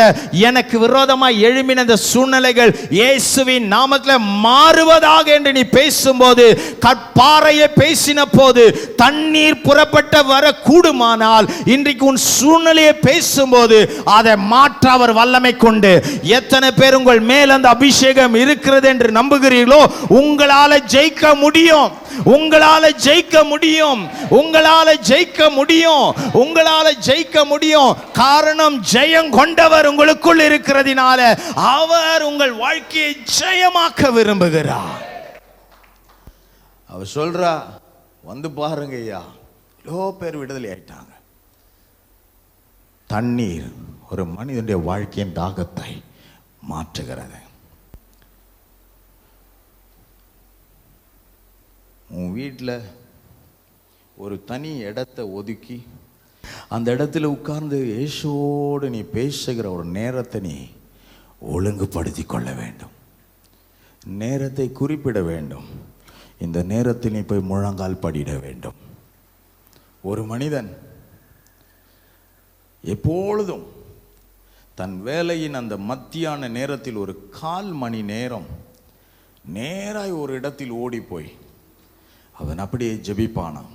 எனக்கு விரோதமாய் எழும்பின இந்த சூழ்நிலைகள் இயேசுவின் நாமத்தில் மாறுவதாக என்று நீ பேசும்போது, கற்பாறையை பேசின போது தண்ணீர் புறப்பட்ட வர கூடுமானால், இன்றைக்கு உன் சூழ்நிலையை பேசும்போது அதை மாற்ற அவர் வல்லமை கொண்டு. எத்தனை பேர் உங்கள் மேல் அந்த அபிஷேகம் இருக்கிறது என்று நம்புகிறீர்களோ, உங்களால ஜெயிக்க முடியும், உங்களால ஜெயிக்க முடியும், உங்களால ஜெயிக்க முடியும், உங்களால ஜெயிக்க முடியும். காரணம், ஜெயம் கொண்டவர் உங்களுக்குள் இருக்கிறதுனால அவர் உங்கள் வாழ்க்கையை ஜெயமாக்க விரும்புகிறார். அவர் சொல்றா, வந்து பாருங்க ஐயா, எவ்வளோ பேர் விடுதலை ஆயிட்டாங்க. தண்ணீர் ஒரு மனிதனுடைய வாழ்க்கையின் தாகத்தை மாற்றுகிறது. உன் வீட்டில் ஒரு தனி இடத்தை ஒதுக்கி அந்த இடத்துல உட்கார்ந்து இயேசுவோடு நீ பேசுகிற ஒரு நேரத்தை நீ ஒழுங்குபடுத்தி கொள்ள வேண்டும். நேரத்தை குறிப்பிட வேண்டும். இந்த நேரத்தில் நீ போய் முழங்கால் படியிட வேண்டும். ஒரு மனிதன் எப்பொழுதும் தன் வேலையின் அந்த மத்தியான நேரத்தில் ஒரு 1/4 மணி நேரம் நேராய் ஒரு இடத்தில் ஓடி போய் அவன் அப்படியே ஜெபிப்பானான்.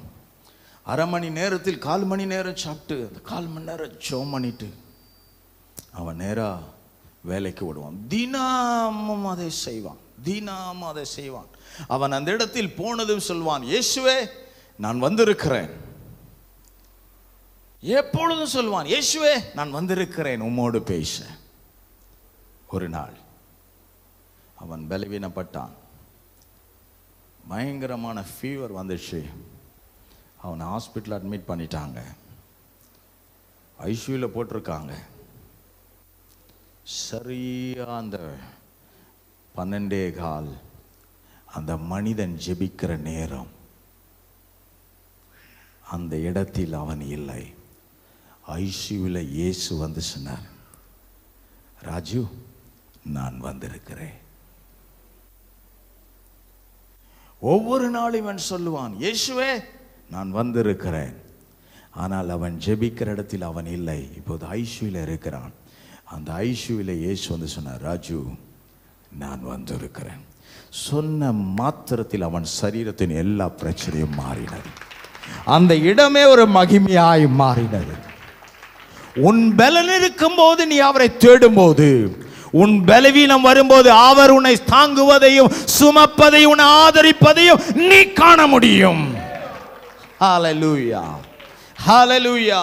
1/2 மணி நேரத்தில் 1/4 மணி நேரம் சாப்பிட்டு அந்த 1/4 மணி நேரம் ஜெபம் பண்ணிட்டு அவன் நேரா வேலைக்கு ஓடுவான். தினமும் அதை செய்வான், தினமும் அதை செய்வான். அவன் அந்த இடத்தில் போனதும் சொல்வான், இயேசுவே நான் வந்திருக்கிறேன். எப்பொழுதும் சொல்வான், இயேசுவே நான் வந்திருக்கிறேன் உம்மோடு பேச. ஒரு நாள் அவன் பலவீனப்பட்டான், பயங்கரமான ஃபீவர் வந்துச்சு. அவனை ஹாஸ்பிட்டல் அட்மிட் பண்ணிட்டாங்க, ஐசியூவில் போட்டிருக்காங்க. சரியா அந்த 12:15 அந்த மனிதன் ஜெபிக்கிற நேரம், அந்த இடத்தில் அவன் இல்லை. ஐசியூவில் இயேசு வந்து சொன்னார், ராஜு நான் வந்திருக்கிறேன். ஒவ்வொரு நாளும் அவன் சொல்லுவான், இயேசுவே நான் வந்திருக்கிறேன். ஆனால் அவன் ஜெபிக்கிற இடத்தில் அவன் இல்லை. இப்போது ஐசியூவில் இருக்கிறான். அந்த ஐசியூவில் இயேசு வந்து சொன்னார், ராஜு நான் வந்திருக்கிறேன். சொன்ன மாத்திரத்தில் அவன் சரீரத்தின் எல்லா பிரச்சனையும் மாறினது. அந்த இடமே ஒரு மகிமையாய் மாறினது. உன் பலன் இருக்கும் போது நீ அவரை தேடும் போது, உன் பலவீனம் வரும்போது அவர் உன்னை தாங்குவதையும் சுமப்பதையும் உன்னை ஆதரிப்பதையும் நீ காண முடியும். ஹல்லேலூயா, ஹல்லேலூயா.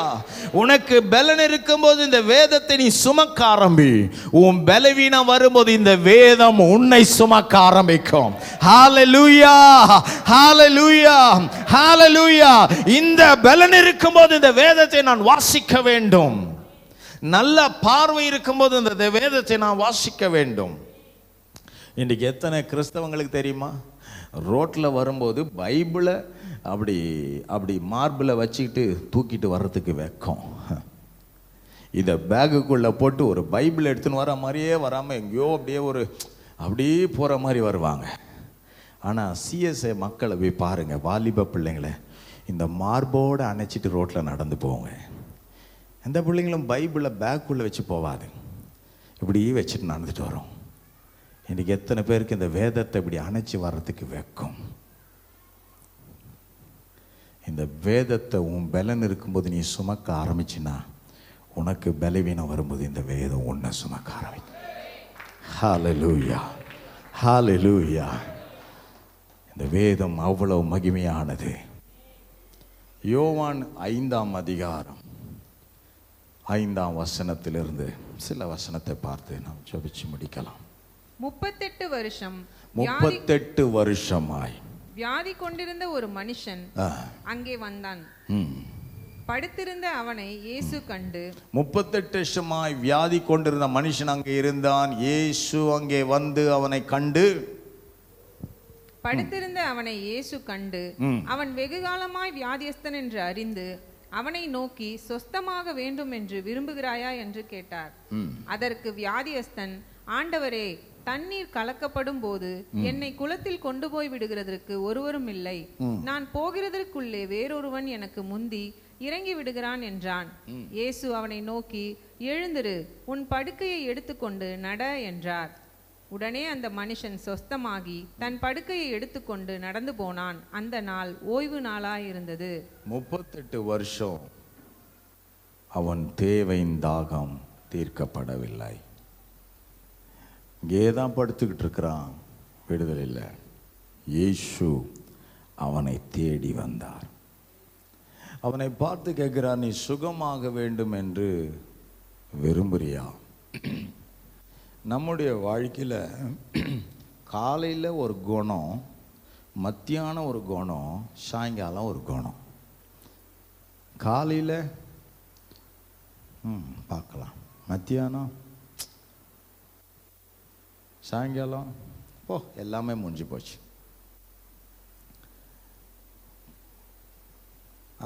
உனக்கு பலன் இருக்கும்போது இந்த வேதத்தை நீ சுமக்க ஆரம்பி. உன் பலவீனம் வரும்போது இந்த வேதம் உன்னை சுமக்க ஆரம்பிக்கும். ஹல்லேலூயா, ஹல்லேலூயா, ஹல்லேலூயா. இந்த பலன் இருக்கும்போது இந்த வேதத்தை நான் வாசிக்க வேண்டும். நல்ல பார்வை இருக்கும்போது இந்த வேதத்தை நான் வாசிக்க வேண்டும். இன்றைக்கு எத்தனை கிறிஸ்தவங்களுக்கு தெரியுமா, ரோட்டில் வரும்போது பைபிளை அப்படி அப்படி மார்பில் வச்சுக்கிட்டு தூக்கிட்டு வர்றதுக்கு வெக்கம். இதை பேகுக்குள்ளே போட்டு ஒரு பைபிள் எடுத்துன்னு வர மாதிரியே வராமல் எங்கேயோ அப்படியே அப்படியே போகிற மாதிரி வருவாங்க. ஆனால் சிஎஸ்ஐ மக்களை போய் பாருங்கள், வாலிப பிள்ளைங்களை இந்த மார்போடு அணைச்சிட்டு ரோட்டில் நடந்து போங்க. எந்த பிள்ளைங்களும் பைபிளை பேக்குள்ளே வச்சு போவாது, இப்படி வச்சுட்டு நடந்துட்டு வரோம். இன்றைக்கி எத்தனை பேருக்கு இந்த வேதத்தை இப்படி அணைச்சி வர்றதுக்கு வெக்கம். இந்த வேதத்தை உன் பலன் இருக்கும்போது நீ சுமக்க ஆரம்பிச்சின்னா, உனக்கு பலவீனம் வரும்போது இந்த வேதம் உன்னை சுமக்க ஆரம்பிக்கும். ஹல்லேலூயா, ஹல்லேலூயா. இந்த வேதம் அவ்வளவு மகிமையானது. யோவான் 5ஆம் அதிகாரம் 5ஆம் வசனத்திலிருந்து சில வசனத்தை பார்த்து நாம் ஜெபிச்சு முடிக்கலாம். 38 வருஷம் 38 வருஷமாய் வியாதி கொண்டிருந்த ஒரு மனுஷன் அங்கே வந்தான். படுத்திருந்த அவனை இயேசு கண்டு 38 வருஷமாய் வியாதி கொண்டிருந்த மனுஷன் அங்கே இருந்தான். இயேசு அங்கே வந்து அவனை கண்டு படுத்திருந்த அவனை இயேசு கண்டு அவன் வெகு காலமாய் வியாதியஸ்தன் என்று அறிந்து அவனை நோக்கி சொஸ்தமாக வேண்டும் என்று விரும்புகிறாயா என்று கேட்டார். அதற்கு வியாதியஸ்தன், ஆண்டவரே, தண்ணீர் கலக்கப்படும் போது என்னை குளத்தில் கொண்டு போய் விடுகிறதற்கு ஒருவரும் இல்லை. நான் போகிறதற்குள்ளே வேறொருவன் எனக்கு முந்தி இறங்கி விடுகிறான் என்றான். இயேசு அவனை நோக்கி, எழுந்திரு, உன் படுக்கையை எடுத்துக்கொண்டு நட என்றார். உடனே அந்த மனுஷன் சொஸ்தமாகி தன் படுக்கையை எடுத்துக்கொண்டு நடந்து போனான். அந்த நாள் ஓய்வு நாளாயிருந்தது. 38 வருஷம் அவன் தேவையின் தாகம் தீர்க்கப்படவில்லை. இங்கேதான் படுத்துக்கிட்டு இருக்கிறான், விடுதலை இல்லை. இயேசு அவனை தேடி வந்தார். அவனை பார்த்து கேட்கிறார், நீ சுகமாக வேண்டும் என்று விரும்புறியா? நம்முடைய வாழ்க்கையில் காலையில் ஒரு குணம், மத்தியானம் ஒரு குணம், சாயங்காலம் ஒரு குணம். காலையில் பார்க்கலாம், மத்தியானம், சாயங்காலம் எல்லாமே முடிஞ்சு போச்சு.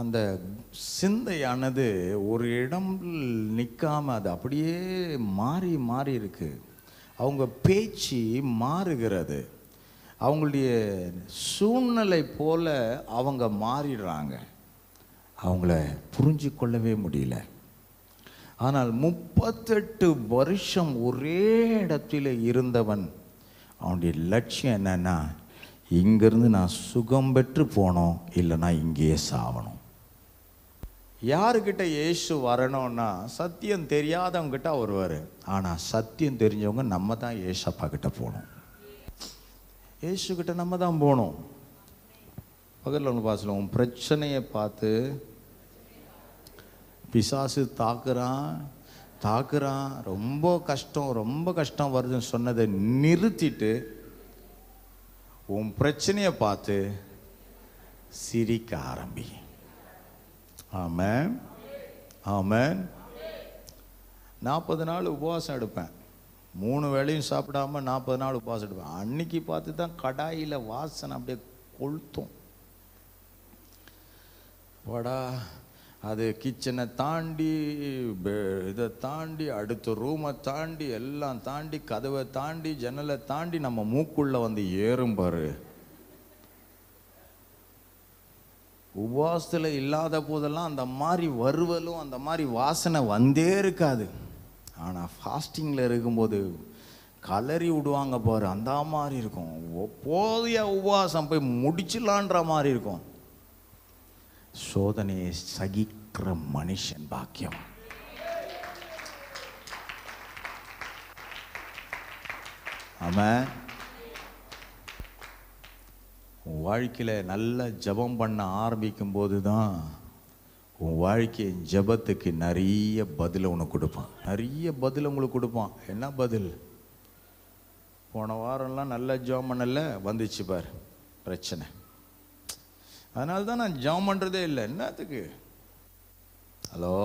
அந்த சிந்தையானது ஒரு இடம் நிற்காம அது அப்படியே மாறி மாறி இருக்கு. அவங்க பேச்சு மாறுகிறது. அவங்களுடைய சூழ்நிலை போல அவங்க மாறிடுறாங்க. அவங்கள புரிஞ்சு கொள்ளவே முடியல. ஆனால் 38 வருஷம் ஒரே இடத்துல இருந்தவன், அவனுடைய லட்சியம் என்னன்னா, இங்கிருந்து நான் சுகம் பெற்று போனோம், இல்லைன்னா இங்கேயே சாவணும். யாருக்கிட்ட இயேசு வரணும்னா, சத்தியம் தெரியாதவங்க கிட்ட வருவார். ஆனால் சத்தியம் தெரிஞ்சவங்க நம்ம தான் ஏசப்பா கிட்ட போகணும். இயேசு கிட்ட நம்ம தான் போகணும். பக்கத்தில் ஒன்று பாசலம், உன் பிரச்சனையை பார்த்து பிசாசு தாக்குறான், ரொம்ப கஷ்டம் வருதுன்னு சொன்னதை நிறுத்திட்டு உன் பிரச்சனையை பார்த்து சிரிக்க ஆரம்பி. ஆமென், ஆமென். 40 நாள் உபவாசம் எடுப்பேன். 3 வேளையும் சாப்பிடாம 40 நாள் உபவாசம் எடுப்பேன். அன்னைக்கு பார்த்து தான் கடாயில் வாசனை அப்படியே கொளுத்தும். வடா, அது கிச்சனை தாண்டி, இதை தாண்டி, அடுத்த ரூமை தாண்டி, எல்லாம் தாண்டி, கதவை தாண்டி, ஜன்னலை தாண்டி நம்ம மூக்குள்ள வந்து ஏறும் பாரு. உபவாசத்தில் இல்லாத போதெல்லாம் அந்த மாதிரி வறுவலும் அந்த மாதிரி வாசனை வந்தே இருக்காது. ஆனால் ஃபாஸ்டிங்கில் இருக்கும்போது கலரி விடுவாங்க பாரு, அந்த மாதிரி இருக்கும். போதிய உபவாசம் போய் முடிச்சிடலான்ற மாதிரி இருக்கும். சோதனையை சகிக்கிற மனுஷன் பாக்கியம். ஆமாம். உன் வாழ்க்கையில் நல்ல ஜபம் பண்ண ஆரம்பிக்கும் போது தான் உன் வாழ்க்கையின் ஜபத்துக்கு நிறைய பதில் உனக்கு கொடுப்பான். நிறைய பதில் உங்களுக்கு கொடுப்பான். என்ன பதில்? போன வாரம்லாம் நல்ல ஜபம் பண்ணல, வந்துச்சு பார் பிரச்சனை. அதனால தான் நான் ஜபம் பண்ணுறதே இல்லை. என்னத்துக்கு? ஹலோ,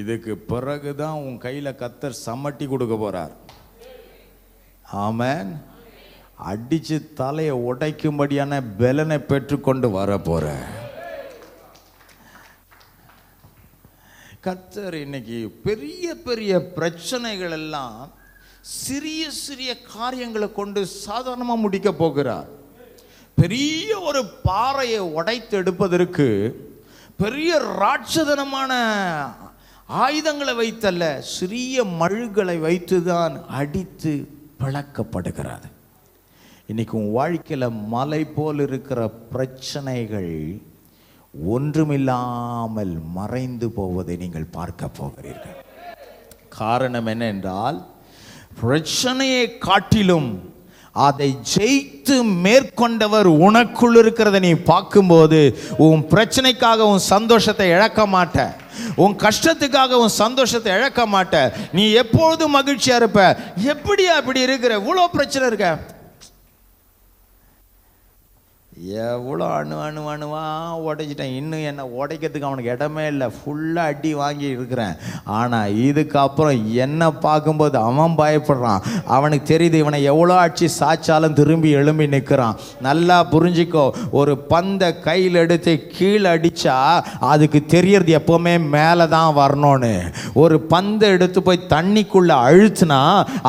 இதுக்கு பிறகு தான் உன் கையில் கர்த்தர் சம்மட்டி கொடுக்க போகிறார். ஆமென். அடித்து தலையை உடைக்கும்படியான பலனை பெற்றுக்கொண்டு வர போற கர்த்தர் இன்னைக்கு பெரிய பெரிய பிரச்சனைகள் எல்லாம் சிறிய சிறிய காரியங்களை கொண்டு சாதாரணமாக முடிக்க போகிறார். பெரிய ஒரு பாறையை உடைத்து எடுப்பதற்கு பெரிய ராட்சதனமான ஆயுதங்களை வைத்தல்ல, சிறிய மழுகளை வைத்துதான் அடித்து பழக்கப்படுகிறது. இன்னைக்கு உன் வாழ்க்கையில் மலை போல் இருக்கிற பிரச்சனைகள் ஒன்றுமில்லாமல் மறைந்து போவதை நீங்கள் பார்க்க போகிறீர்கள். காரணம் என்ன என்றால், பிரச்சனையை காட்டிலும் அதை ஜெயித்து மேற்கொண்டவர் உனக்குள் இருக்கிறத நீ பார்க்கும்போது உன் பிரச்சனைக்காக உன் சந்தோஷத்தை இழக்க மாட்ட. உன் கஷ்டத்துக்காக உன் சந்தோஷத்தை இழக்க மாட்ட. நீ எப்பொழுதும் மகிழ்ச்சியா இருப்ப. எப்படியா அப்படி இருக்கிற? இவ்வளோ பிரச்சனை இருக்க. எவ்வளோ அணுவா உடைச்சிட்டேன். இன்னும் என்னை உடைக்கிறதுக்கு அவனுக்கு இடமே இல்லை. ஃபுல்லாக அடி வாங்கி இருக்கிறேன். ஆனால் இதுக்கப்புறம் என்னை பார்க்கும்போது அவன் பயப்படுறான். அவனுக்கு தெரியுது இவனை எவ்வளோ அடிச்சு சாய்ச்சாலும் திரும்பி எழும்பி நிற்கிறான். நல்லா புரிஞ்சிக்கோ, ஒரு பந்தை கையில் எடுத்து கீழே அடித்தா அதுக்கு தெரியறது எப்போவுமே மேலே தான் வரணும்னு. ஒரு பந்தை எடுத்து போய் தண்ணிக்குள்ளே அழுத்துனா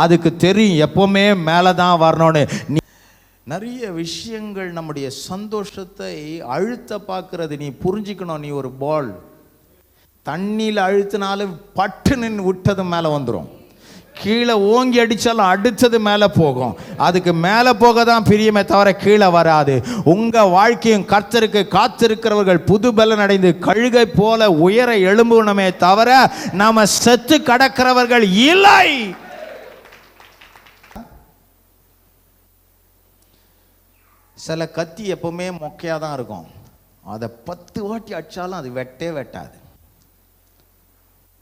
அதுக்கு தெரியும் எப்போவுமே மேலே தான் வரணும்னு. நிறைய விஷயங்கள் நம்முடைய சந்தோஷத்தை அழுத்த பார்க்கறது. நீ புரிஞ்சுக்கணும், நீ ஒரு பால் தண்ணியில் அழுத்தினாலும் பட்டுன்னு விட்டது மேலே வந்துடும். கீழே ஓங்கி அடித்தாலும் அடுத்தது மேலே போகும். அதுக்கு மேலே போக தான் பிரியமே தவிர கீழே வராது. உங்கள் வாழ்க்கையும் கர்த்தருக்கு காத்திருக்கிறவர்கள் புது பலன் அடைந்து கழுகை போல உயர எழும்புனமே தவிர நாம செத்து கடக்கிறவர்கள் இல்லை. சில கத்தி எப்பவுமே மொக்கையாக தான் இருக்கும். அதை 10 வாட்டி அடித்தாலும் அது வெட்டாது.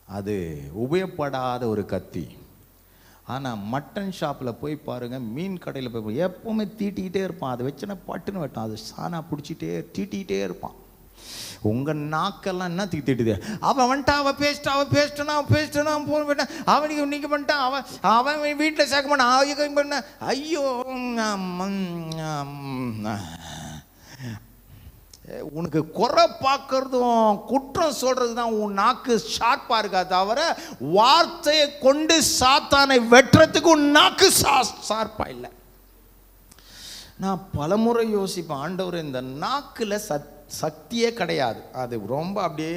அது உபயோகப்படாத ஒரு கத்தி. ஆனால் மட்டன் ஷாப்பில் போய் பாருங்கள், மீன் கடையில் போய் எப்போவுமே தீட்டிக்கிட்டே இருப்பான். அதை வச்சுன்னா பட்டுன்னு வெட்டான். அது சாணா பிடிச்சிட்டே தீட்டிக்கிட்டே இருப்பான். உங்கள் நாக்கெல்லாம் என்ன திட்டுது? அவன் வந்துட்டான், அவன் பேசிட்டானா போன் அவனுக்கு இன்னைக்கு பண்ணிட்டான், அவன் வீட்டில் சேர்க்க மாட்டான் பண்ண. ஐயோ, உனக்கு குறை பார்க்கறதும் குற்றம் சொல்றது தான் உன் நாக்கு ஷார்ப்பாக இருக்கா தவிர வார்த்தையை கொண்டு சாத்தானை வெட்டுறதுக்கு உன் நாக்கு ஷார்ப்பாக இல்லை. நான் பலமுறை யோசிப்பேன், ஆண்டவர் இந்த நாக்கில் சக்தியே கிடையாது. அது அப்படியே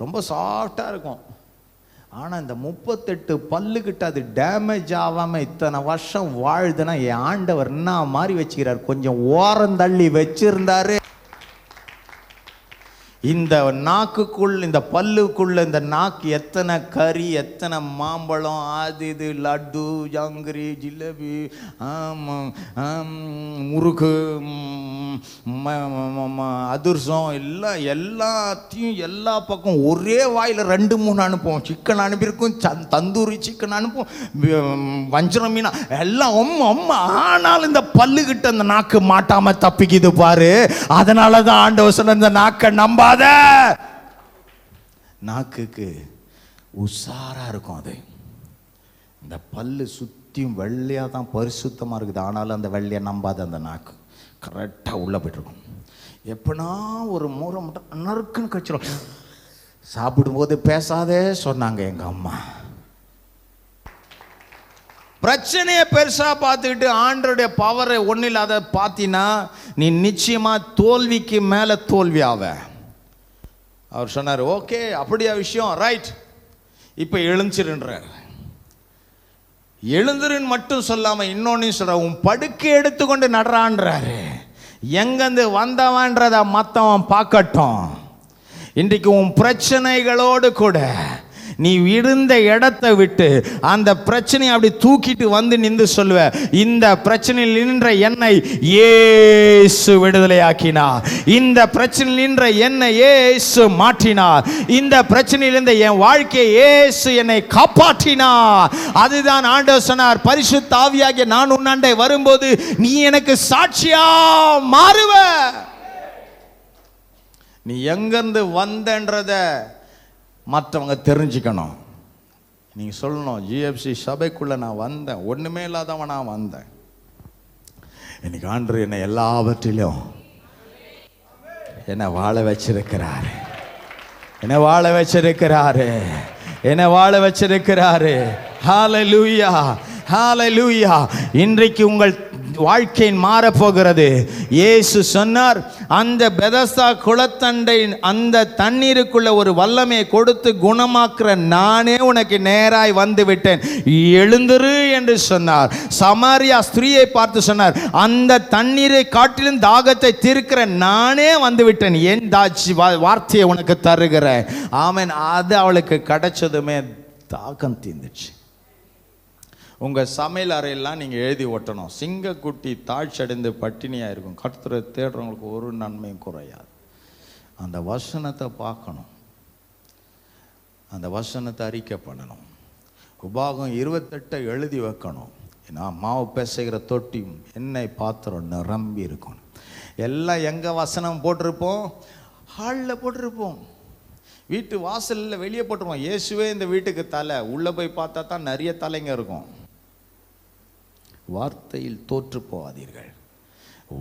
ரொம்ப சாஃப்டாக இருக்கும். ஆனால் இந்த 38 பல்லுக்கிட்ட அது டேமேஜ் ஆகாமல் இத்தனை வருஷம் வாழுதுன்னா என் ஆண்டவர் என்ன மாதிரி வச்சுக்கிறார்? கொஞ்சம் ஓரம் தள்ளி வச்சிருந்தாரு. இந்த நாக்குக்குள், இந்த பல்லுக்குள்ள இந்த நாக்கு எத்தனை கறி, எத்தனை மாம்பழம், அது இது லட்டு, ஜாங்கிரி, ஜிலேபி, முறுக்கு, அதிர்சம் எல்லாத்தையும் எல்லா பக்கம் ஒரே வாயில் 2-3 அனுப்புவோம். சிக்கன் அனுப்பியிருக்கும், தந்தூரி சிக்கன் அனுப்புவோம், வஞ்சரம் மீனா எல்லாம் ஆனால் இந்த பல்லுகிட்ட அந்த நாக்கு மாட்டாம தப்பிக்குது பாரு. அதனாலதான் ஆண்டவர் சொன்ன இந்த நாக்கை நம்பாத. நாக்குக்கு உஷாரா இருக்கும். அது இந்த பல்லு சுத்தியும் வெள்ளையா தான் பரிசுத்தமா இருக்குது. ஆனாலும் அந்த வெள்ளையை நம்பாத. அந்த நாக்கு கரெக்டா உள்ள போயிட்டு இருக்கும். எப்பனா ஒரு முறை மட்டும் நறுக்குன்னு கச்சிடும். சாப்பிடும்போது பேசாதே சொன்னாங்க எங்க அம்மா. பிரச்சனையை பெருசா பார்த்துக்கிட்டு ஆண்டருடைய பவரை ஒன்னில் அதை பார்த்தீங்கன்னா நீ நிச்சயமா தோல்விக்கு மேல தோல்வி ஆவ. அவர் சொன்னார், ஓகே அப்படியா விஷயம், ரைட், இப்போ எழுந்திருன்றார். எழுந்திருன்னு மட்டும் சொல்லாம இன்னொன்னு சொல்ற, உன் படுக்கை எடுத்துக்கொண்டு நடறான்றாரு. எங்கேருந்து வந்தவன்றத மற்றவன் பார்க்கட்டும். இன்றைக்கு உன் பிரச்சனைகளோடு கூட நீ இருந்த இடத்தை விட்டு அந்த பிரச்சனையை அப்படி தூக்கிட்டு வந்து நின்று சொல்லுவ, இந்த பிரச்சனையில் நின்ற என்னை இயேசு விடுதலையாக்கினார், இந்த பிரச்சனையில் நின்ற என்னை இயேசு மாற்றினார், இந்த பிரச்சனையிலிருந்து என் வாழ்க்கையை இயேசு என்னை காப்பாற்றினார். அதுதான் ஆண்டவர் சொன்னார், பரிசுத்த ஆவியாகிய நான் உன்னாண்டை வரும்போது நீ எனக்கு சாட்சியா மாறுவ. நீ எங்கிருந்து வந்தன்றத மற்றவங்க தெரிஞ்சுக்கணும். நீங்கள் சொல்லணும், ஜிஎஃப்சி சபைக்குள்ளே நான் வந்தேன், ஒன்றுமே இல்லாதவன் நான் வந்தேன். இன்னைக்கு ஆண்டவர் என்னை எல்லாவற்றிலும் என்னை வாழ வச்சிருக்கிறாரு, என்னை வாழ வச்சிருக்கிறாரு, என்னை வாழ வச்சிருக்கிறாரு. ஹல்லேலூயா, ஹல்லேலூயா. இன்றைக்கு உங்கள் வாழ்க்கை மாறப்போகிறது. இயேசு சொன்னார், அந்த பெதஸ்தா குளத்தண்டை அந்த தண்ணீருக்குள்ள ஒரு வல்லமையை கொடுத்து குணமாக்குற நானே உனக்கு நேராய் வந்து விட்டேன், எழுந்திரு என்று சொன்னார். சமாரியா ஸ்திரீயை பார்த்து சொன்னார், அந்த தண்ணீரை காட்டிலும் தாகத்தை தீர்க்கிற நானே வந்து விட்டேன், என் வார்த்தையை உனக்கு தருகிறேன். ஆமென். அது அவளுக்கு கிடைச்சதுமே தாகம் தீர்ந்துச்சு. உங்கள் சமையல் அறையெல்லாம் நீங்கள் எழுதி ஒட்டணும், சிங்கக்குட்டி தாழ்ச்சடைந்து பட்டினியாக இருக்கும், கர்த்தரை தேடுறவங்களுக்கு ஒரு நன்மையும் குறையாது. அந்த வசனத்தை பார்க்கணும். அந்த வசனத்தை அறிக்கை பண்ணணும். உபாகம் 28 எழுதி வைக்கணும். ஏன்னா மாவு பேசுகிற தொட்டியும் எண்ணெய் பாத்திரம் நிரம்பி இருக்கணும். எல்லாம் எங்கே வசனம் போட்டிருப்போம்? ஹாலில் போட்டிருப்போம், வீட்டு வாசலில் வெளியே போட்டிருப்போம். இயேசுவே இந்த வீட்டுக்கு தலை, உள்ளே போய் பார்த்தா தான் நிறைய தலைங்க இருக்கும். வார்த்தையில் தோற்று போகாதீர்கள்.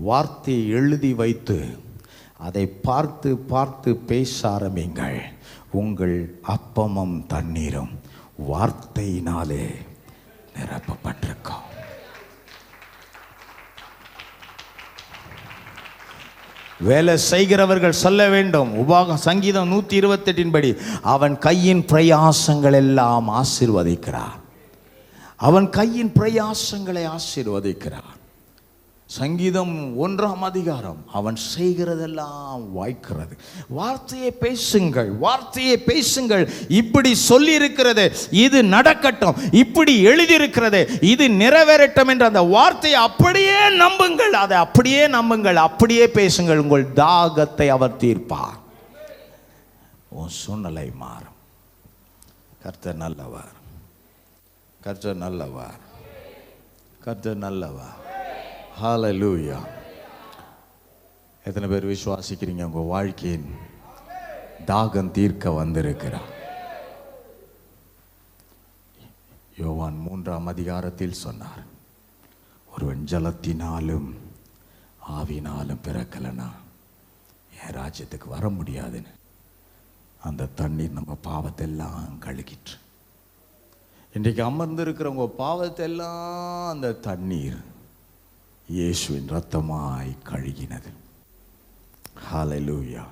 வார்த்தையை எழுதி வைத்து அதை பார்த்து பார்த்து பேச ஆரம்பிங்கள். உங்கள் அப்பமும் தண்ணீரும் வார்த்தையினாலே நிரப்பப்பட்டிருக்கும். வேலை செய்கிறவர்கள் சொல்ல வேண்டும். சங்கீதம் 128 படி அவன் கையின் பிரயாசங்கள் எல்லாம் ஆசீர்வதிக்கிறார். அவன் கையின் பிரயாசங்களை ஆசீர்வதிக்கிறார். சங்கீதம் 1ஆம் அதிகாரம், அவன் செய்கிறதெல்லாம் வாய்க்கிறது. வார்த்தையை பேசுங்கள், வார்த்தையை பேசுங்கள். இப்படி சொல்லி இருக்கிறது, இது நடக்கட்டும், இப்படி எழுதியிருக்கிறது, இது நிறைவேறட்டும் என்ற அந்த வார்த்தையை அப்படியே நம்புங்கள். அதை அப்படியே நம்புங்கள், அப்படியே பேசுங்கள். உங்கள் தாகத்தை அவர் தீர்ப்பார். உன் சூழ்நிலை மாறும். கர்த்தர் நல்லவர், கர்த்தர் நல்லவர், கர்த்தர் நல்லவர். ஹல்லேலூயா. எத்தனை பேர் விசுவாசிக்கிறீங்க உங்கள் வாழ்க்கையின் தாகம் தீர்க்க வந்திருக்கிறார்? யோவான் 3ஆம் அதிகாரத்தில் சொன்னார், ஒருவன் ஜலத்தினாலும் ஆவினாலும் பிறக்கலனா என் ராஜ்யத்துக்கு வர முடியாதுன்னு. அந்த தண்ணீர் நம்ம பாவத்தெல்லாம் கழுகிற்று. இன்றைக்கு அமர்ந்திருக்கிற உங்க பாவத்தெல்லாம் அந்த தண்ணீர் இயேசுவின் இரத்தமாய் கழுகினது. ஹல்லேலூயா.